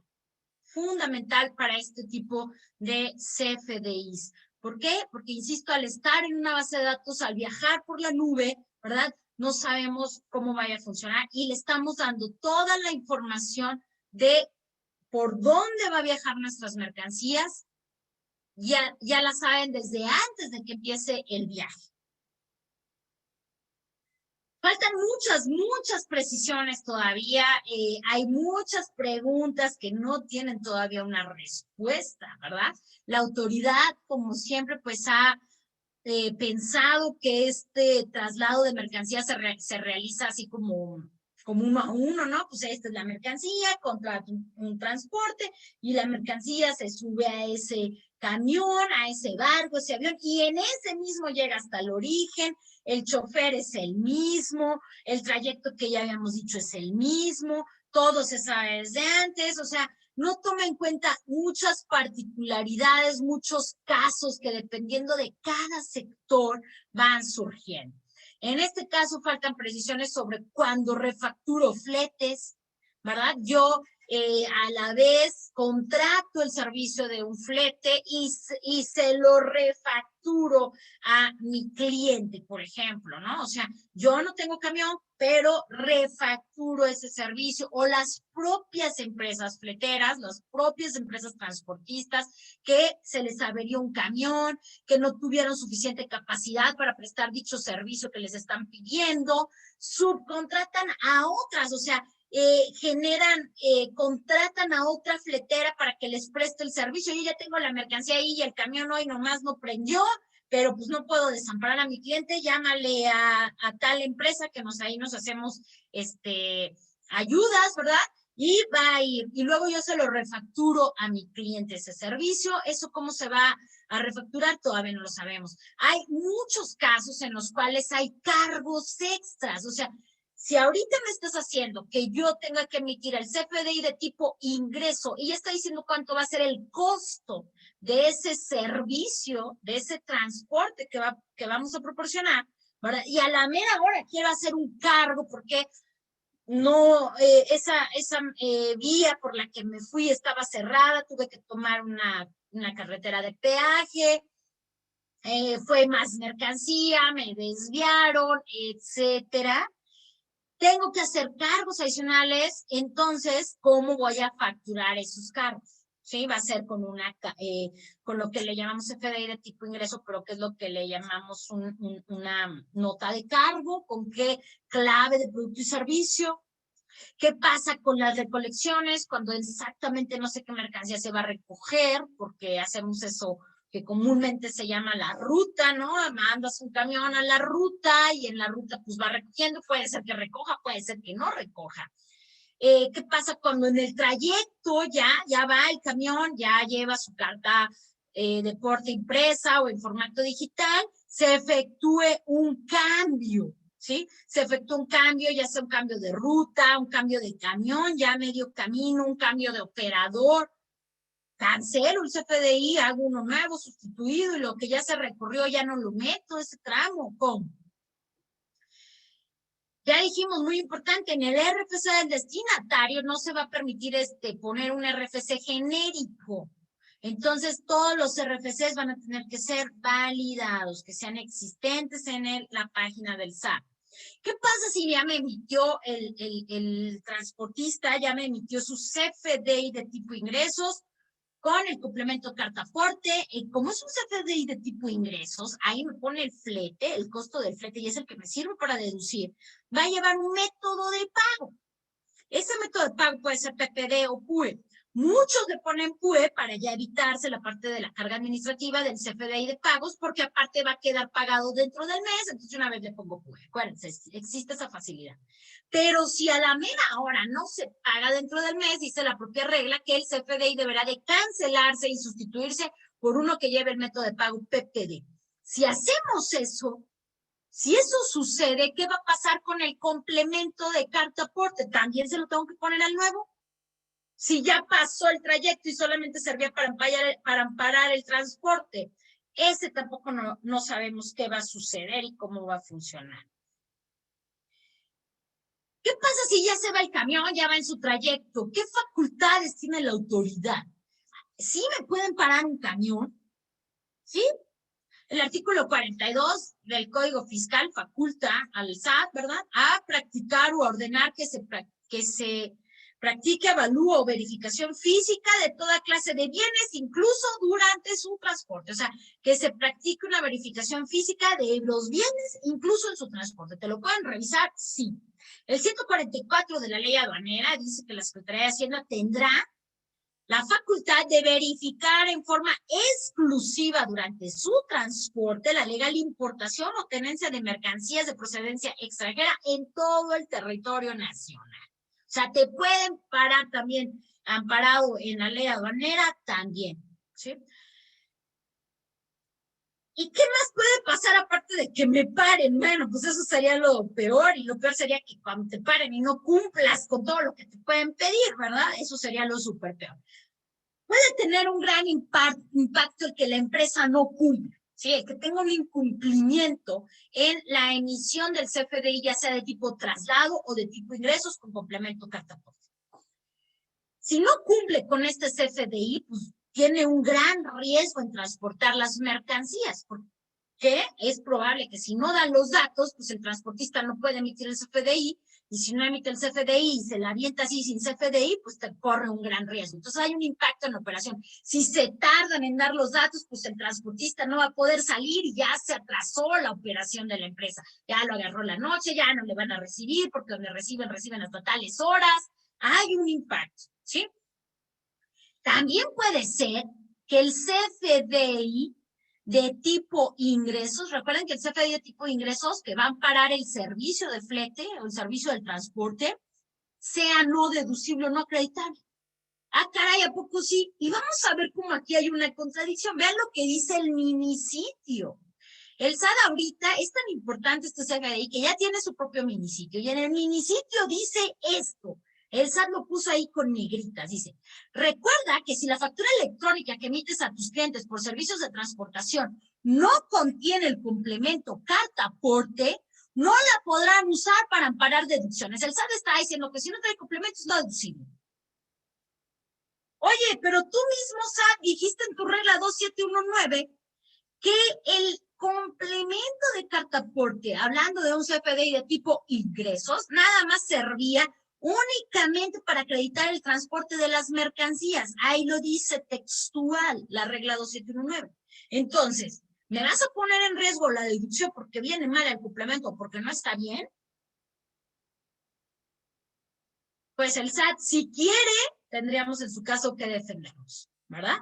para este tipo de CFDIs. ¿Por qué? Porque, insisto, al estar en una base de datos, al viajar por la nube, ¿verdad? No sabemos cómo vaya a funcionar y le estamos dando toda la información de por dónde va a viajar nuestras mercancías. Ya la saben desde antes de que empiece el viaje. Faltan muchas precisiones todavía. Hay muchas preguntas que no tienen todavía una respuesta, ¿verdad? La autoridad, como siempre, pues ha pensado que este traslado de mercancía se realiza así como uno a uno, ¿no? Pues esta es la mercancía, contrata un transporte y la mercancía se sube a ese camión, a ese barco, ese avión, y en ese mismo llega hasta el origen, el chofer es el mismo, el trayecto que ya habíamos dicho es el mismo, todo se sabe desde antes, o sea, no toma en cuenta muchas particularidades, muchos casos que dependiendo de cada sector van surgiendo. En este caso faltan precisiones sobre cuándo refacturo fletes, ¿verdad? Yo a la vez contrato el servicio de un flete y se lo refacturo a mi cliente, por ejemplo, ¿no? O sea, yo no tengo camión, pero refacturo ese servicio, o las propias empresas fleteras, las propias empresas transportistas que se les averió un camión, que no tuvieron suficiente capacidad para prestar dicho servicio que les están pidiendo, subcontratan a otras, o sea, contratan a otra fletera para que les preste el servicio. Yo ya tengo la mercancía ahí y el camión hoy nomás no prendió, pero pues no puedo desamparar a mi cliente, llámale a tal empresa que ahí nos hacemos ayudas, ¿verdad? Y va a ir, y luego yo se lo refacturo a mi cliente ese servicio. Eso cómo se va a refacturar todavía no lo sabemos. Hay muchos casos en los cuales hay cargos extras, o sea, si ahorita me estás haciendo que yo tenga que emitir el CFDI de tipo ingreso y ya está diciendo cuánto va a ser el costo de ese servicio, de ese transporte que vamos a proporcionar, ¿verdad? Y a la mera hora quiero hacer un cargo porque no, esa vía por la que me fui estaba cerrada, tuve que tomar una carretera de peaje, fue más mercancía, me desviaron, etcétera. Tengo que hacer cargos adicionales, entonces, ¿cómo voy a facturar esos cargos? Sí, va a ser con lo que le llamamos CFDI de tipo ingreso, pero que es lo que le llamamos una nota de cargo, con qué clave de producto y servicio. ¿Qué pasa con las recolecciones cuando exactamente no sé qué mercancía se va a recoger? Porque hacemos eso que comúnmente se llama la ruta, ¿no? Mandas un camión a la ruta y en la ruta pues va recogiendo, puede ser que recoja, puede ser que no recoja. ¿Qué pasa cuando en el trayecto ya va el camión, ya lleva su carta de porte impresa o en formato digital, se efectúe un cambio? ¿Sí? Se efectúa un cambio, ya sea un cambio de ruta, un cambio de camión, ya medio camino, un cambio de operador. Cancelo el CFDI, hago uno nuevo, sustituido, y lo que ya se recorrió ya no lo meto, ese tramo. ¿Cómo? Ya dijimos, muy importante, en el RFC del destinatario no se va a permitir poner un RFC genérico. Entonces, todos los RFCs van a tener que ser validados, que sean existentes en la página del SAT. ¿Qué pasa si ya me emitió el transportista, ya me emitió su CFDI de tipo ingresos con el complemento carta aporte? Como es un CFDI de tipo ingresos, ahí me pone el flete, el costo del flete, y es el que me sirve para deducir. Va a llevar un método de pago. Ese método de pago puede ser PPD o PUE. Muchos le ponen PUE para ya evitarse la parte de la carga administrativa del CFDI de pagos, porque aparte va a quedar pagado dentro del mes, entonces una vez le pongo PUE. Acuérdense, existe esa facilidad. Pero si a la mera hora no se paga dentro del mes, dice la propia regla que el CFDI deberá de cancelarse y sustituirse por uno que lleve el método de pago PPD. Si hacemos eso, si eso sucede, ¿qué va a pasar con el complemento de carta aporte? ¿También se lo tengo que poner al nuevo? Si ya pasó el trayecto y solamente servía para amparar el transporte, ese tampoco no sabemos qué va a suceder y cómo va a funcionar. ¿Qué pasa si ya se va el camión, ya va en su trayecto? ¿Qué facultades tiene la autoridad? ¿Sí me pueden parar un camión? ¿Sí? El artículo 42 del Código Fiscal faculta al SAT, ¿verdad?, a practicar o ordenar que se practique avalúo o verificación física de toda clase de bienes, incluso durante su transporte. O sea, que se practique una verificación física de los bienes, incluso en su transporte. ¿Te lo pueden revisar? Sí. El 144 de la Ley Aduanera dice que la Secretaría de Hacienda tendrá la facultad de verificar en forma exclusiva durante su transporte la legal importación o tenencia de mercancías de procedencia extranjera en todo el territorio nacional. O sea, te pueden parar también, amparado en la ley aduanera, también, ¿sí? ¿Y qué más puede pasar aparte de que me paren? Bueno, pues eso sería lo peor, y lo peor sería que cuando te paren y no cumplas con todo lo que te pueden pedir, ¿verdad? Eso sería lo súper peor. Puede tener un gran impacto el que la empresa no cumpla, ¿sí? El que tenga un incumplimiento en la emisión del CFDI, ya sea de tipo traslado o de tipo ingresos con complemento carta aporte. Si no cumple con este CFDI, pues tiene un gran riesgo en transportar las mercancías, porque es probable que si no dan los datos, pues el transportista no puede emitir el CFDI, y si no emite el CFDI y se la avienta así sin CFDI, pues te corre un gran riesgo. Entonces hay un impacto en la operación. Si se tardan en dar los datos, pues el transportista no va a poder salir y ya se atrasó la operación de la empresa. Ya lo agarró la noche, ya no le van a recibir, porque donde reciben hasta tales horas. Hay un impacto, ¿sí? También puede ser que el CFDI de tipo ingresos, recuerden que el CFDI de tipo ingresos, que va a amparar el servicio de flete o el servicio del transporte, sea no deducible o no acreditable. Ah, caray, ¿a poco sí? Y vamos a ver cómo aquí hay una contradicción. Vean lo que dice el minisitio. El SAT ahorita es tan importante este CFDI que ya tiene su propio minisitio, y en el minisitio dice esto. El SAT lo puso ahí con negritas, dice: recuerda que si la factura electrónica que emites a tus clientes por servicios de transportación no contiene el complemento carta aporte, no la podrán usar para amparar deducciones. El SAT está diciendo que si no trae complementos, no es deducible. Oye, pero tú mismo, SAT, dijiste en tu regla 2719 que el complemento de carta aporte, hablando de un CFDI de tipo ingresos, nada más servía únicamente para acreditar el transporte de las mercancías. Ahí lo dice textual, la regla 2719. Entonces, ¿me vas a poner en riesgo la deducción porque viene mal el complemento, porque no está bien? Pues el SAT, si quiere, tendríamos en su caso que defendernos, ¿verdad?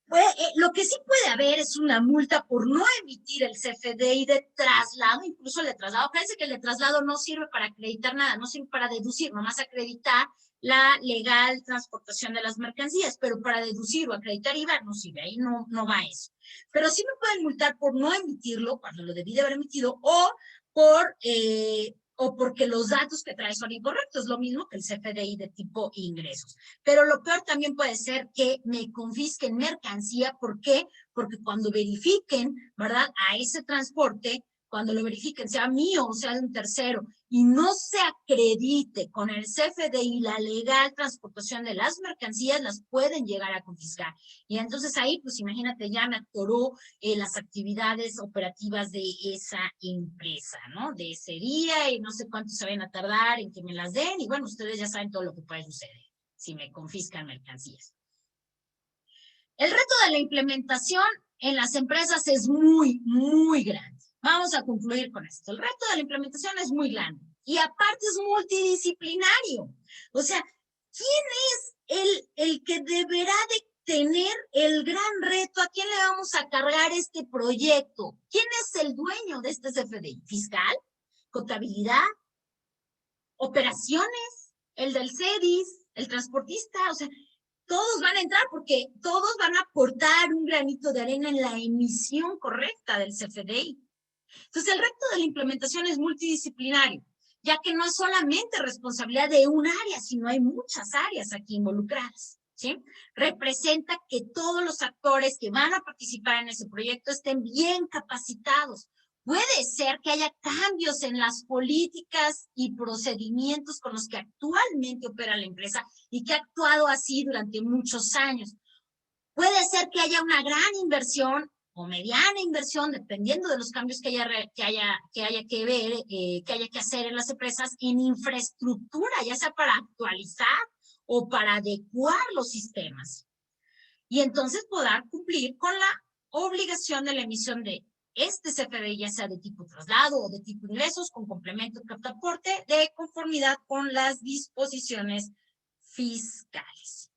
Pues, lo que sí puede haber es una multa por no emitir el CFDI de traslado, incluso el de traslado. Fíjense que el de traslado no sirve para acreditar nada, no sirve para deducir, nomás acreditar la legal transportación de las mercancías, pero para deducir o acreditar IVA no sirve, ahí no va eso. Pero sí me pueden multar por no emitirlo cuando lo debí de haber emitido, o porque los datos que trae son incorrectos, lo mismo que el CFDI de tipo ingresos. Pero lo peor también puede ser que me confisquen mercancía. ¿Por qué? Porque cuando verifiquen, ¿verdad?, a ese transporte cuando lo verifiquen, sea mío o sea de un tercero, y no se acredite con el CFDI la legal transportación de las mercancías, las pueden llegar a confiscar. Y entonces ahí, pues imagínate, ya me atoró las actividades operativas de esa empresa, ¿no? De ese día, y no sé cuánto se van a tardar en que me las den, y bueno, ustedes ya saben todo lo que puede suceder si me confiscan mercancías. El reto de la implementación en las empresas es muy, muy grande. Vamos a concluir con esto. El reto de la implementación es muy grande y aparte es multidisciplinario. O sea, ¿quién es el que deberá de tener el gran reto? ¿A quién le vamos a cargar este proyecto? ¿Quién es el dueño de este CFDI? ¿Fiscal? ¿Contabilidad? ¿Operaciones? ¿El del CEDIS? ¿El transportista? O sea, todos van a entrar porque todos van a aportar un granito de arena en la emisión correcta del CFDI. Entonces, el reto de la implementación es multidisciplinario, ya que no es solamente responsabilidad de un área, sino hay muchas áreas aquí involucradas, ¿sí? Representa que todos los actores que van a participar en ese proyecto estén bien capacitados. Puede ser que haya cambios en las políticas y procedimientos con los que actualmente opera la empresa y que ha actuado así durante muchos años. Puede ser que haya una gran inversión o mediana inversión, dependiendo de los cambios que haya que ver, que haya que hacer en las empresas, en infraestructura, ya sea para actualizar o para adecuar los sistemas. Y entonces poder cumplir con la obligación de la emisión de este CFDI, ya sea de tipo traslado o de tipo ingresos, con complemento de cartaporte, de conformidad con las disposiciones fiscales.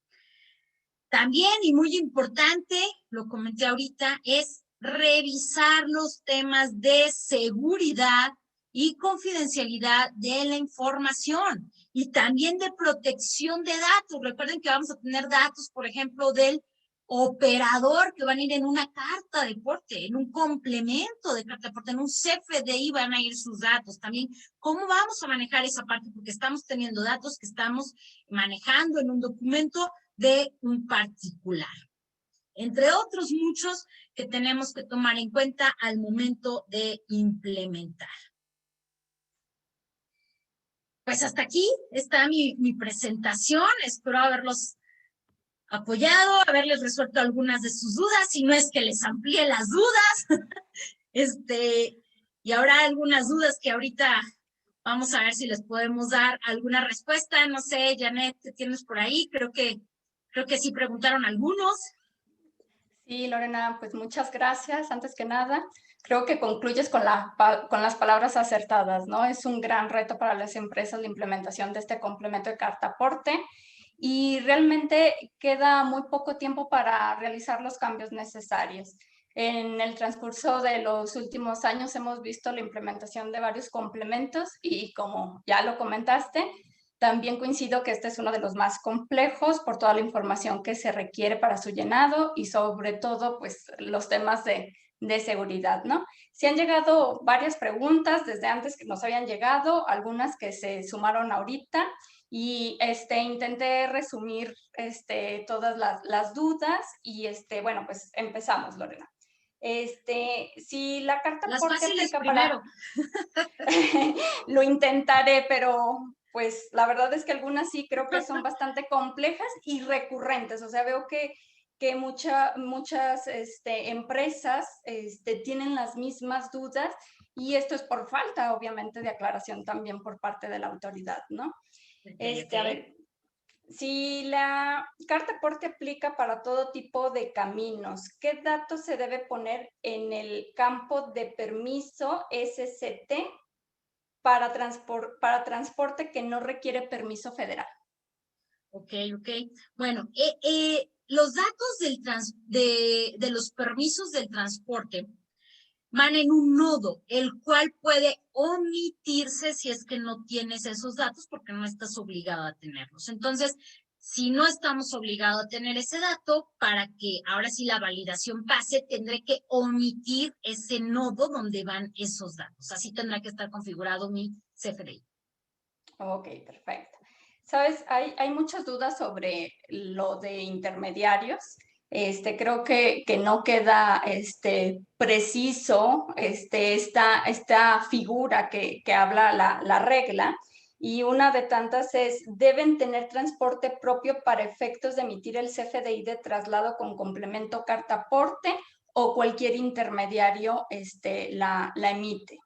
También, y muy importante, lo comenté ahorita, es revisar los temas de seguridad y confidencialidad de la información y también de protección de datos. Recuerden que vamos a tener datos, por ejemplo, del operador que van a ir en una carta de porte, en un complemento de carta de porte, en un CFDI van a ir sus datos. También, ¿cómo vamos a manejar esa parte? Porque estamos teniendo datos que estamos manejando en un documento de un particular, entre otros muchos que tenemos que tomar en cuenta al momento de implementar. Pues hasta aquí está mi presentación. Espero haberlos apoyado, haberles resuelto algunas de sus dudas, si no es que les amplíe las dudas. Y habrá algunas dudas que ahorita vamos a ver si les podemos dar alguna respuesta. No sé, Janet, ¿qué tienes por ahí? Creo que sí preguntaron algunos. Sí, Lorena, pues muchas gracias. Antes que nada, creo que concluyes con las palabras acertadas, ¿no? Es un gran reto para las empresas la implementación de este complemento de cartaporte y realmente queda muy poco tiempo para realizar los cambios necesarios. En el transcurso de los últimos años hemos visto la implementación de varios complementos y como ya lo comentaste, también coincido que este es uno de los más complejos por toda la información que se requiere para su llenado y sobre todo, pues, los temas de seguridad, ¿no? Sí han llegado varias preguntas desde antes que nos habían llegado, algunas que se sumaron ahorita y intenté resumir todas las dudas y bueno, pues empezamos, Lorena. Si la carta las porte fáciles aplica primero. Lo intentaré, pero pues la verdad es que algunas sí creo que son bastante complejas y recurrentes. O sea, veo que muchas empresas tienen las mismas dudas y esto es por falta, obviamente, de aclaración también por parte de la autoridad, ¿no? Okay. A ver, si la carta porte aplica para todo tipo de caminos, ¿qué datos se debe poner en el campo de permiso SCT para transporte que no requiere permiso federal? Ok. Bueno, los datos de los permisos del transporte van en un nodo, el cual puede omitirse si es que no tienes esos datos porque no estás obligado a tenerlos. Entonces, si no estamos obligados a tener ese dato, para que ahora sí la validación pase, tendré que omitir ese nodo donde van esos datos. Así tendrá que estar configurado mi CFDI. Ok, perfecto. Sabes, hay muchas dudas sobre lo de intermediarios. Creo que no queda preciso esta figura que habla la regla, y una de tantas es: deben tener transporte propio para efectos de emitir el CFDI de traslado con complemento carta aporte, o cualquier intermediario la emite.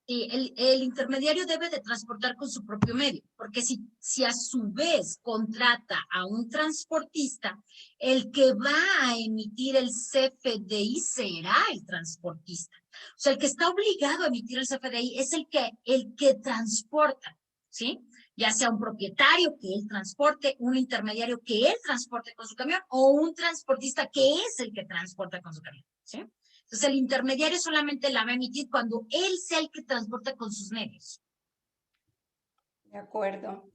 Sí, el intermediario debe de transportar con su propio medio, porque si a su vez contrata a un transportista, el que va a emitir el CFDI será el transportista. O sea, el que está obligado a emitir el CFDI es el que transporta, ¿sí? Ya sea un propietario que él transporte, un intermediario que él transporte con su camión, o un transportista que es el que transporta con su camión, ¿sí? Entonces, el intermediario solamente la va a emitir cuando él sea el que transporta con sus medios. De acuerdo.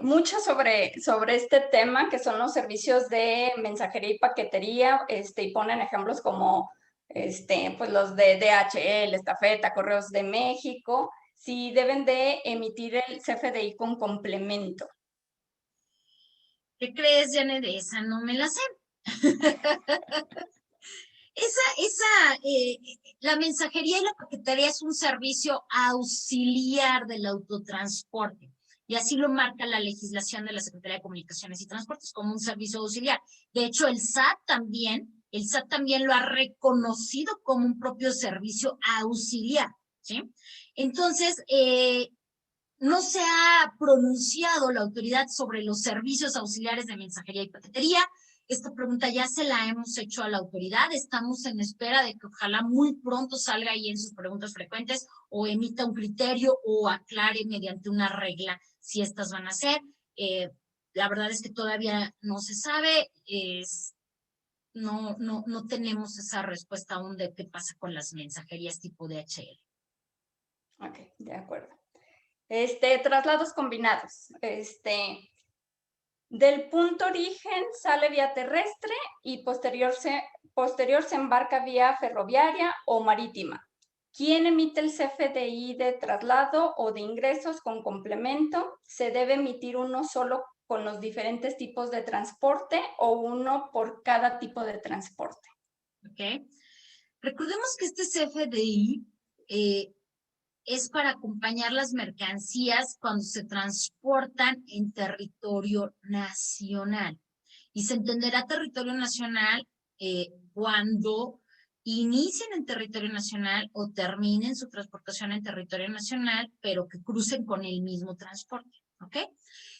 Mucho sobre este tema, que son los servicios de mensajería y paquetería, y ponen ejemplos como pues los de DHL, Estafeta, Correos de México, si deben de emitir el CFDI con complemento. ¿Qué crees, Janet? Esa no me la sé. La mensajería y la paquetería es un servicio auxiliar del autotransporte, y así lo marca la legislación de la Secretaría de Comunicaciones y Transportes como un servicio auxiliar. De hecho, el SAT también lo ha reconocido como un propio servicio auxiliar, ¿sí? Entonces, no se ha pronunciado la autoridad sobre los servicios auxiliares de mensajería y paquetería. Esta pregunta ya se la hemos hecho a la autoridad. Estamos en espera de que ojalá muy pronto salga ahí en sus preguntas frecuentes, o emita un criterio o aclare mediante una regla si estas van a ser. La verdad es que todavía no se sabe. No tenemos esa respuesta aún de qué pasa con las mensajerías tipo DHL. Ok, de acuerdo. Traslados combinados. Del punto origen sale vía terrestre y posterior se embarca vía ferroviaria o marítima. ¿Quién emite el CFDI de traslado o de ingresos con complemento? ¿Se debe emitir uno solo con los diferentes tipos de transporte, o uno por cada tipo de transporte? ¿Ok? Recordemos que este CFDI es para acompañar las mercancías cuando se transportan en territorio nacional. Y se entenderá territorio nacional cuando inicien en territorio nacional o terminen su transportación en territorio nacional, pero que crucen con el mismo transporte, ¿ok?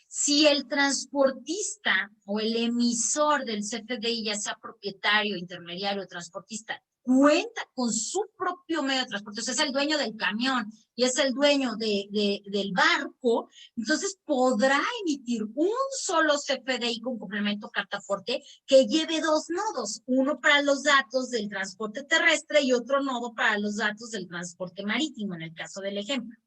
Si el transportista o el emisor del CFDI, ya sea propietario, intermediario o transportista, cuenta con su propio medio de transporte, o sea, es el dueño del camión y es el dueño del barco, entonces podrá emitir un solo CFDI con complemento carta aporte que lleve dos nodos, uno para los datos del transporte terrestre y otro nodo para los datos del transporte marítimo, en el caso del ejemplo,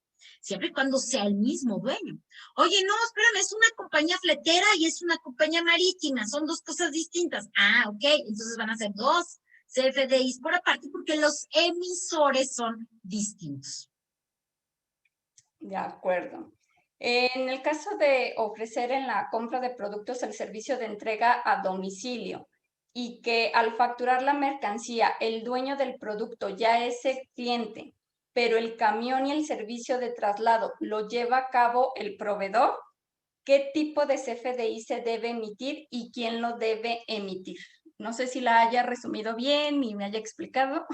siempre y cuando sea el mismo dueño. Oye, no, espérame, es una compañía fletera y es una compañía marítima, son dos cosas distintas. Ah, ok, entonces van a ser dos CFDIs por aparte porque los emisores son distintos. De acuerdo. En el caso de ofrecer en la compra de productos el servicio de entrega a domicilio, y que al facturar la mercancía el dueño del producto ya es el cliente, pero el camión y el servicio de traslado lo lleva a cabo el proveedor, ¿qué tipo de CFDI se debe emitir y quién lo debe emitir? No sé si la haya resumido bien y me haya explicado.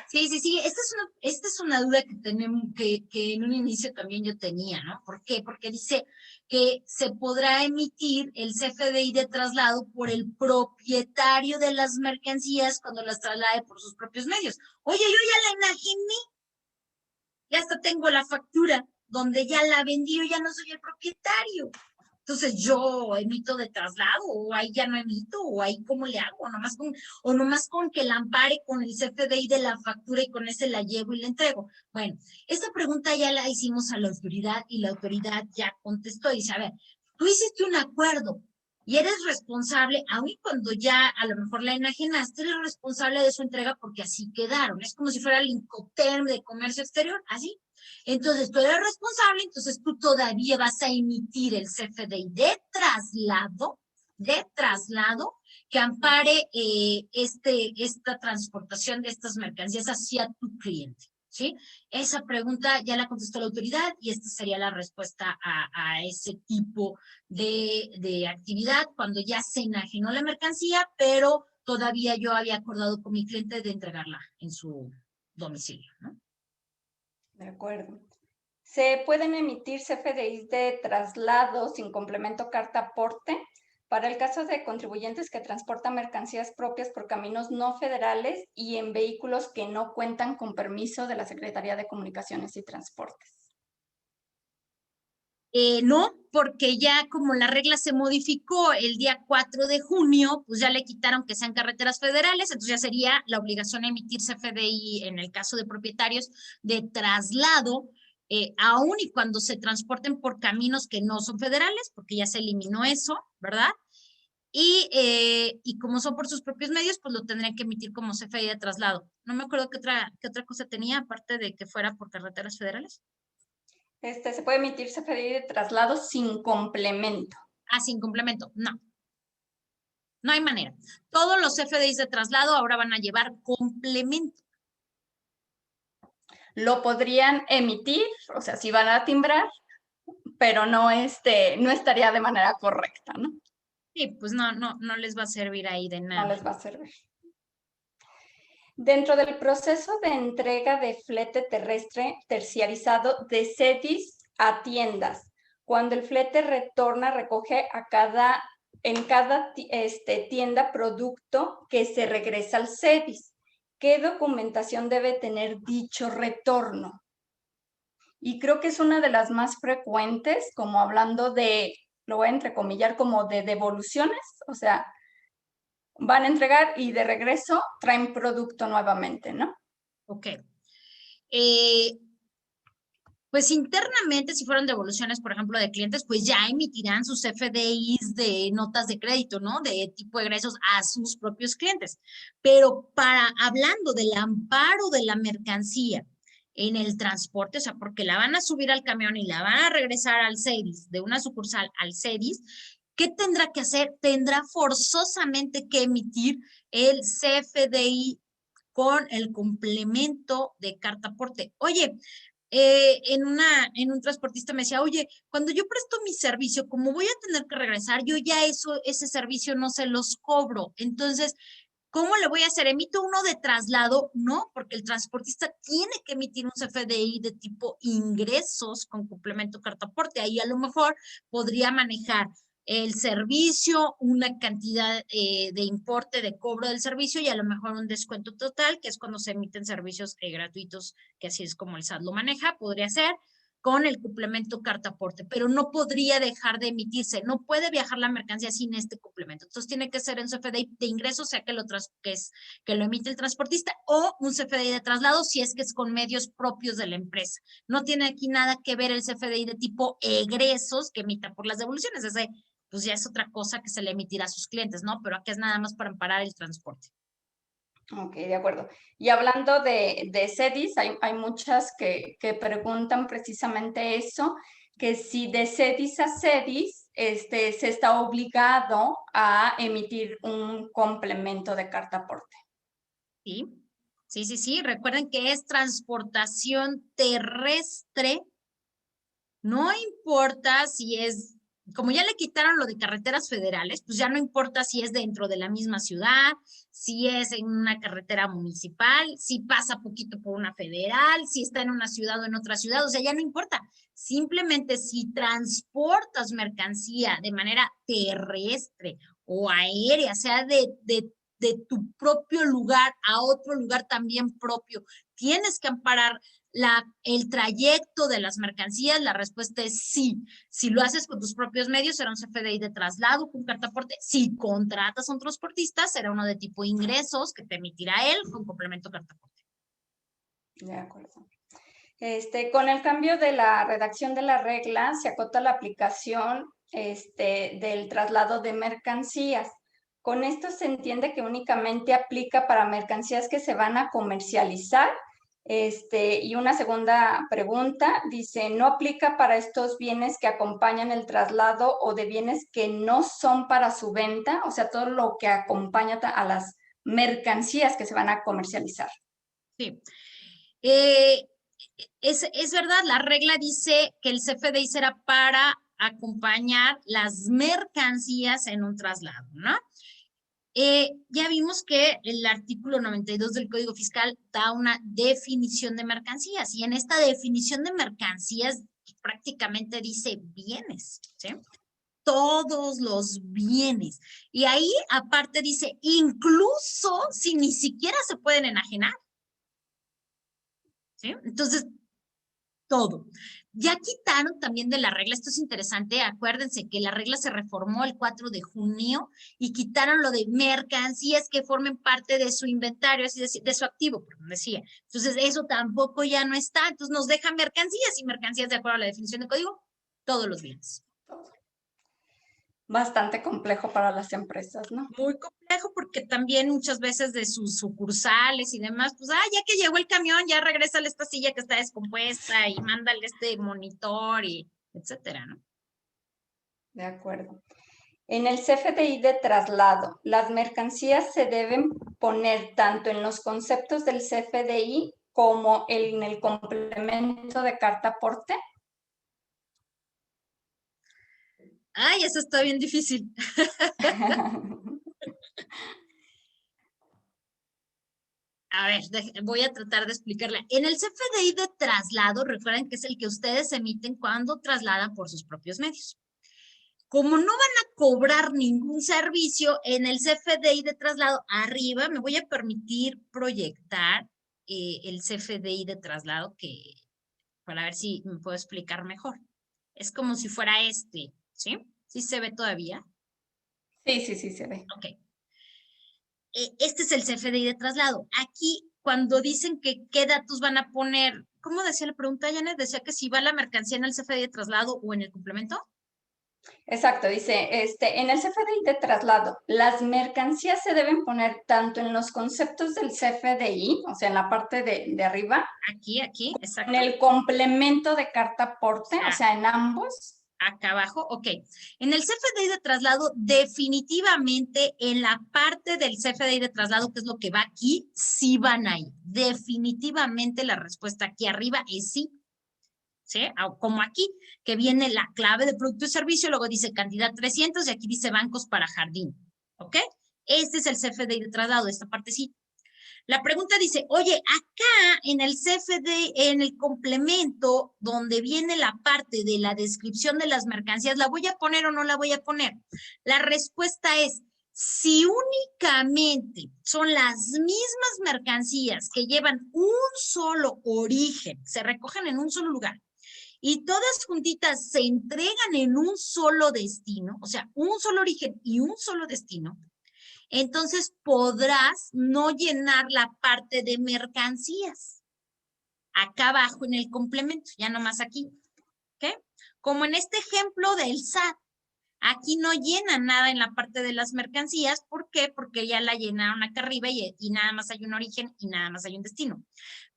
Sí. Esta es una duda que tenemos, que en un inicio también yo tenía, ¿no? ¿Por qué? Porque dice que se podrá emitir el CFDI de traslado por el propietario de las mercancías cuando las traslade por sus propios medios. Oye, yo ya la imaginé, ya hasta tengo la factura donde ya la vendí, yo ya no soy el propietario. Entonces yo emito de traslado, o ahí ya no emito, o ahí cómo le hago, o nomás con que la ampare con el CFDI de la factura y con ese la llevo y la entrego. Bueno, esta pregunta ya la hicimos a la autoridad y la autoridad ya contestó y dice, a ver, tú hiciste un acuerdo y eres responsable, aun cuando ya a lo mejor la enajenaste, eres responsable de su entrega porque así quedaron. Es como si fuera el Incoterm de comercio exterior, así. Entonces, tú eres responsable, entonces tú todavía vas a emitir el CFDI de traslado de traslado que ampare esta transportación de estas mercancías hacia tu cliente? ¿Sí? Esa pregunta ya la contestó la autoridad y esta sería la respuesta a ese tipo de actividad cuando ya se enajenó la mercancía, pero todavía yo había acordado con mi cliente de entregarla en su domicilio, ¿no? De acuerdo. ¿Se pueden emitir CFDIs de traslado sin complemento carta aporte para el caso de contribuyentes que transportan mercancías propias por caminos no federales y en vehículos que no cuentan con permiso de la Secretaría de Comunicaciones y Transportes? No, porque ya como la regla se modificó el día 4 de junio, pues ya le quitaron que sean carreteras federales, entonces ya sería la obligación de emitir CFDI en el caso de propietarios de traslado, aun y cuando se transporten por caminos que no son federales, porque ya se eliminó eso, ¿verdad? Y como son por sus propios medios, pues lo tendrían que emitir como CFDI de traslado. No me acuerdo qué otra cosa tenía, aparte de que fuera por carreteras federales. Se puede emitir CFDI de traslado sin complemento. Ah, sin complemento, no. No hay manera. Todos los CFDIs de traslado ahora van a llevar complemento. Lo podrían emitir, o sea, sí van a timbrar, pero no estaría de manera correcta, ¿no? Sí, pues no les va a servir ahí de nada. No les va a servir. Dentro del proceso de entrega de flete terrestre terciarizado de CEDIS a tiendas, cuando el flete retorna, recoge en cada tienda producto que se regresa al CEDIS. ¿Qué documentación debe tener dicho retorno? Y creo que es una de las más frecuentes, como hablando de, lo voy a entrecomillar, como de devoluciones, o sea, van a entregar y de regreso traen producto nuevamente, ¿no? Ok. Pues internamente, si fueron devoluciones, por ejemplo, de clientes, pues ya emitirán sus FDIs de notas de crédito, ¿no? De tipo de egresos a sus propios clientes. Pero hablando del amparo de la mercancía en el transporte, o sea, porque la van a subir al camión y la van a regresar al CEDIS, de una sucursal al CEDIS, ¿qué tendrá que hacer? Tendrá forzosamente que emitir el CFDI con el complemento de carta aporte. Oye, en un transportista me decía, oye, cuando yo presto mi servicio, como voy a tener que regresar, yo ya ese servicio no se los cobro. Entonces, ¿cómo le voy a hacer? ¿Emito uno de traslado? No, porque el transportista tiene que emitir un CFDI de tipo ingresos con complemento carta aporte. Ahí a lo mejor podría manejar el servicio, una cantidad de importe de cobro del servicio y a lo mejor un descuento total, que es cuando se emiten servicios gratuitos, que así es como el SAT lo maneja, podría ser con el complemento carta aporte, pero no podría dejar de emitirse, no puede viajar la mercancía sin este complemento. Entonces tiene que ser en CFDI de ingresos, sea que lo emite el transportista, o un CFDI de traslado si es que es con medios propios de la empresa. No tiene aquí nada que ver el CFDI de tipo egresos que emita por las devoluciones, ese pues ya es otra cosa que se le emitirá a sus clientes, ¿no? Pero aquí es nada más para amparar el transporte. Ok, de acuerdo. Y hablando de CEDIS, hay muchas que preguntan precisamente eso, que si de CEDIS a CEDIS se está obligado a emitir un complemento de carta aporte. Sí. Recuerden que es transportación terrestre. No importa si es, como ya le quitaron lo de carreteras federales, pues ya no importa si es dentro de la misma ciudad, si es en una carretera municipal, si pasa poquito por una federal, si está en una ciudad o en otra ciudad, o sea, ya no importa. Simplemente si transportas mercancía de manera terrestre o aérea, sea de tu propio lugar a otro lugar también propio, tienes que amparar el trayecto de las mercancías. La respuesta es sí. Si lo haces con tus propios medios, será un CFDI de traslado con carta aporte. Si contratas a un transportista, será uno de tipo ingresos que te emitirá él con complemento carta aporte. De acuerdo. Con el cambio de la redacción de la regla, se acota la aplicación del traslado de mercancías. Con esto se entiende que únicamente aplica para mercancías que se van a comercializar Y una segunda pregunta dice, ¿no aplica para estos bienes que acompañan el traslado o de bienes que no son para su venta? O sea, todo lo que acompaña a las mercancías que se van a comercializar. Sí. Es verdad, la regla dice que el CFDI será para acompañar las mercancías en un traslado, ¿no? Ya vimos que el artículo 92 del Código Fiscal da una definición de mercancías y en esta definición de mercancías prácticamente dice bienes, ¿sí? Todos los bienes. Y ahí aparte dice, incluso si ni siquiera se pueden enajenar, ¿sí? Entonces, todo. Ya quitaron también de la regla, esto es interesante, acuérdense que la regla se reformó el 4 de junio y quitaron lo de mercancías que formen parte de su inventario, es decir, de su activo, como decía. Entonces, eso tampoco ya no está, entonces nos dejan mercancías y mercancías de acuerdo a la definición de código, todos los bienes. Bastante complejo para las empresas, ¿no? Muy complejo porque también muchas veces de sus sucursales y demás, pues, ya que llegó el camión, ya regresa esta silla que está descompuesta y mándale este monitor y etcétera, ¿no? De acuerdo. En el CFDI de traslado, ¿las mercancías se deben poner tanto en los conceptos del CFDI como en el complemento de carta aporte? Ay, eso está bien difícil. A ver, voy a tratar de explicarla. En el CFDI de traslado, recuerden que es el que ustedes emiten cuando trasladan por sus propios medios. Como no van a cobrar ningún servicio en el CFDI de traslado, arriba me voy a permitir proyectar el CFDI de traslado para ver si me puedo explicar mejor. Es como si fuera este, ¿sí? ¿Sí se ve todavía? Sí, se ve. Ok. Este es el CFDI de traslado. Aquí, cuando dicen que qué datos van a poner, ¿cómo decía la pregunta, Janet? Decía que si va la mercancía en el CFDI de traslado o en el complemento. Exacto, dice, en el CFDI de traslado, las mercancías se deben poner tanto en los conceptos del CFDI, o sea, en la parte de arriba, Aquí, exacto. en el complemento de carta aporte, o sea, en ambos. Acá abajo, ok. En el CFDI de traslado, definitivamente en la parte del CFDI de traslado, que es lo que va aquí, sí van ahí. Definitivamente la respuesta aquí arriba es sí. ¿Sí? Como aquí, que viene la clave de producto y servicio, luego dice cantidad 300 y aquí dice bancos para jardín. ¿Ok? Este es el CFDI de traslado, esta parte sí. La pregunta dice, oye, acá en el CFDI, en el complemento, donde viene la parte de la descripción de las mercancías, ¿la voy a poner o no la voy a poner? La respuesta es, si únicamente son las mismas mercancías que llevan un solo origen, se recogen en un solo lugar, y todas juntitas se entregan en un solo destino, o sea, un solo origen y un solo destino, entonces podrás no llenar la parte de mercancías. Acá abajo en el complemento, ya nomás aquí. ¿Ok? Como en este ejemplo del SAT. Aquí no llenan nada en la parte de las mercancías. ¿Por qué? Porque ya la llenaron acá arriba y nada más hay un origen y nada más hay un destino.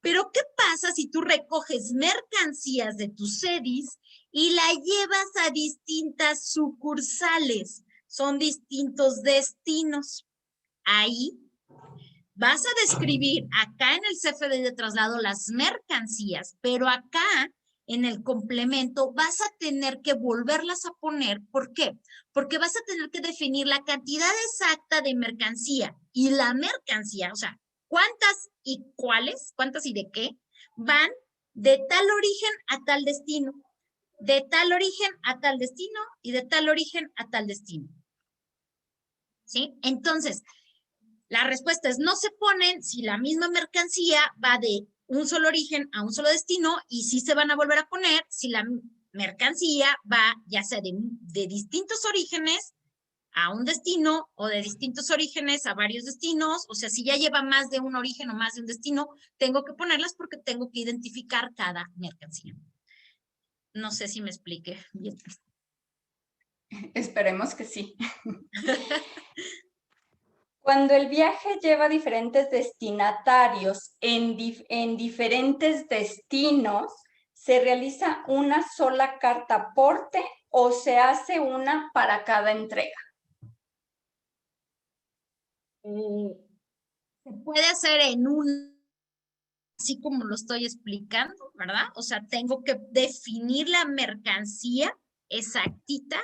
Pero ¿qué pasa si tú recoges mercancías de tus CEDIS y la llevas a distintas sucursales? Son distintos destinos. Ahí vas a describir acá en el CFDI de traslado las mercancías, pero acá en el complemento vas a tener que volverlas a poner. ¿Por qué? Porque vas a tener que definir la cantidad exacta de mercancía y la mercancía, o sea, cuántas y cuáles, cuántas y de qué, van de tal origen a tal destino, de tal origen a tal destino y de tal origen a tal destino. ¿Sí? Entonces, la respuesta es no se ponen si la misma mercancía va de un solo origen a un solo destino y sí se van a volver a poner si la mercancía va ya sea de distintos orígenes a un destino o de distintos orígenes a varios destinos. O sea, si ya lleva más de un origen o más de un destino, tengo que ponerlas porque tengo que identificar cada mercancía. No sé si me expliqué bien. Esperemos que sí. Cuando el viaje lleva diferentes destinatarios en diferentes destinos, ¿se realiza una sola carta aporte o se hace una para cada entrega? Se puede hacer en un, así como lo estoy explicando, ¿verdad? O sea, tengo que definir la mercancía exactita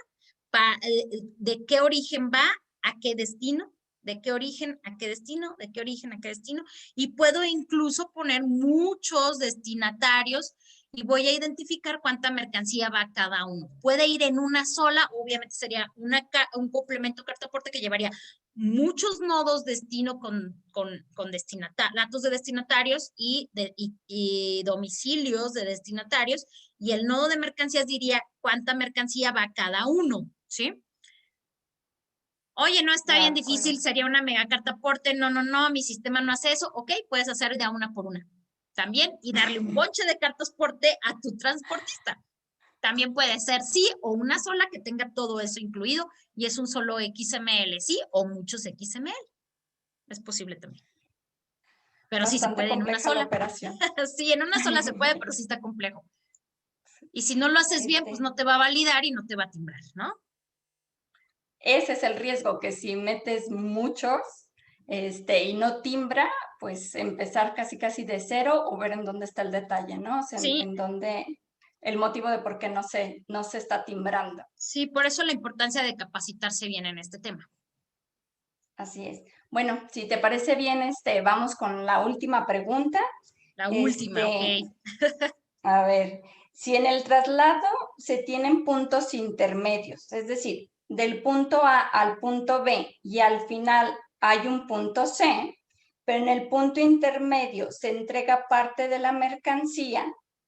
de qué origen va, a qué destino, de qué origen a qué destino, de qué origen a qué destino, y puedo incluso poner muchos destinatarios y voy a identificar cuánta mercancía va cada uno. Puede ir en una sola, obviamente sería un complemento carta aporte que llevaría muchos nodos destino con datos de destinatarios y domicilios de destinatarios, y el nodo de mercancías diría cuánta mercancía va cada uno, ¿sí? Oye, no está bien difícil, sería una mega carta aporte, no, mi sistema no hace eso, ok, puedes hacer de una por una también y darle un bonche de cartas aporte a tu transportista. También puede ser sí o una sola que tenga todo eso incluido y es un solo XML, sí, o muchos XML. Es posible también. Pero sí se puede en una sola. Operación. Sí, en una sola se puede, pero sí está complejo. Y si no lo haces bien, pues no te va a validar y no te va a timbrar, ¿no? Ese es el riesgo, que si metes muchos y no timbra, pues empezar casi de cero o ver en dónde está el detalle, ¿no? O sea, sí. en dónde, el motivo de por qué no se está timbrando. Sí, por eso la importancia de capacitarse bien en este tema. Así es. Bueno, si te parece bien, vamos con la última pregunta. La última, ok. A ver, si en el traslado se tienen puntos intermedios, es decir, del punto A al punto B y al final hay un punto C, pero en el punto intermedio se entrega parte de la mercancía,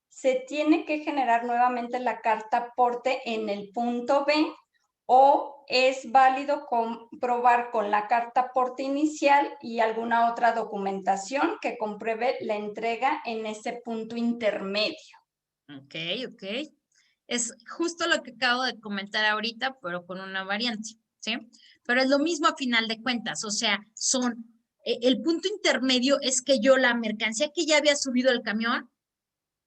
¿se tiene que generar nuevamente la carta aporte en el punto B o es válido comprobar con la carta aporte inicial y alguna otra documentación que compruebe la entrega en ese punto intermedio? Ok. Es justo lo que acabo de comentar ahorita, pero con una variante, ¿sí? Pero es lo mismo a final de cuentas, o sea, el punto intermedio es que yo la mercancía que ya había subido el camión,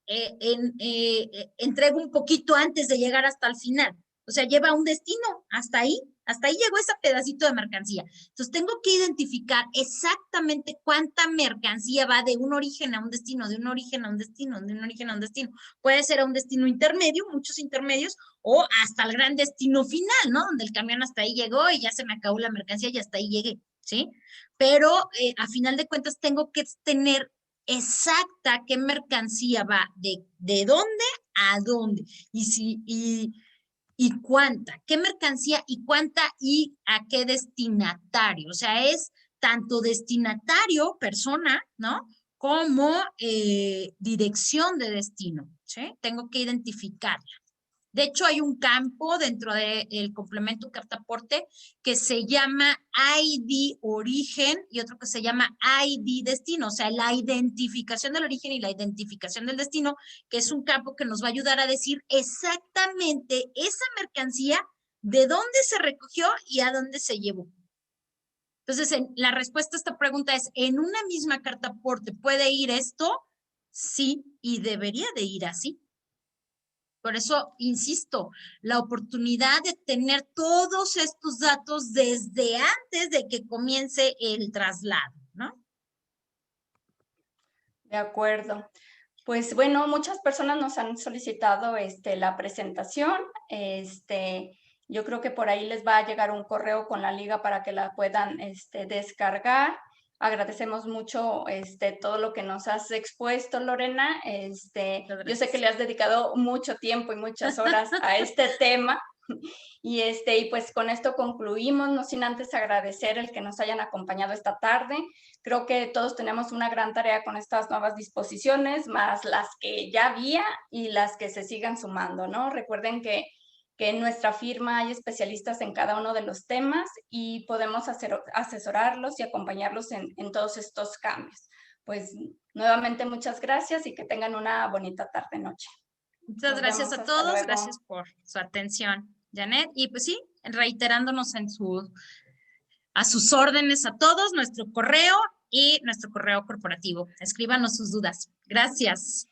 entrego un poquito antes de llegar hasta el final. O sea, lleva un destino, hasta ahí llegó ese pedacito de mercancía. Entonces, tengo que identificar exactamente cuánta mercancía va de un origen a un destino, de un origen a un destino, de un origen a un destino. Puede ser a un destino intermedio, muchos intermedios, o hasta el gran destino final, ¿no? Donde el camión hasta ahí llegó y ya se me acabó la mercancía y hasta ahí llegué, ¿sí? Pero a final de cuentas tengo que tener exacta qué mercancía va de dónde a dónde y cuánta, qué mercancía y cuánta y a qué destinatario. O sea, es tanto destinatario, persona, ¿no? Como dirección de destino, ¿sí? Tengo que identificarla. De hecho, hay un campo dentro del complemento carta aporte que se llama ID origen y otro que se llama ID destino, o sea, la identificación del origen y la identificación del destino, que es un campo que nos va a ayudar a decir exactamente esa mercancía, de dónde se recogió y a dónde se llevó. Entonces, la respuesta a esta pregunta es, ¿en una misma carta aporte puede ir esto? Sí, y debería de ir así. Por eso, insisto, la oportunidad de tener todos estos datos desde antes de que comience el traslado, ¿no? De acuerdo. Pues bueno, muchas personas nos han solicitado la presentación. Yo creo que por ahí les va a llegar un correo con la liga para que la puedan descargar. Agradecemos mucho todo lo que nos has expuesto, Lorena. Yo sé que le has dedicado mucho tiempo y muchas horas a este tema. Y pues con esto concluimos, no sin antes agradecer el que nos hayan acompañado esta tarde. Creo que todos tenemos una gran tarea con estas nuevas disposiciones, más las que ya había y las que se sigan sumando, ¿no? Recuerden que en nuestra firma hay especialistas en cada uno de los temas y podemos asesorarlos y acompañarlos en todos estos cambios. Pues nuevamente muchas gracias y que tengan una bonita tarde-noche. Muchas gracias a todos, gracias por su atención, Janet. Y pues sí, reiterándonos en su A sus órdenes a todos, nuestro correo y nuestro correo corporativo. Escríbanos sus dudas. Gracias.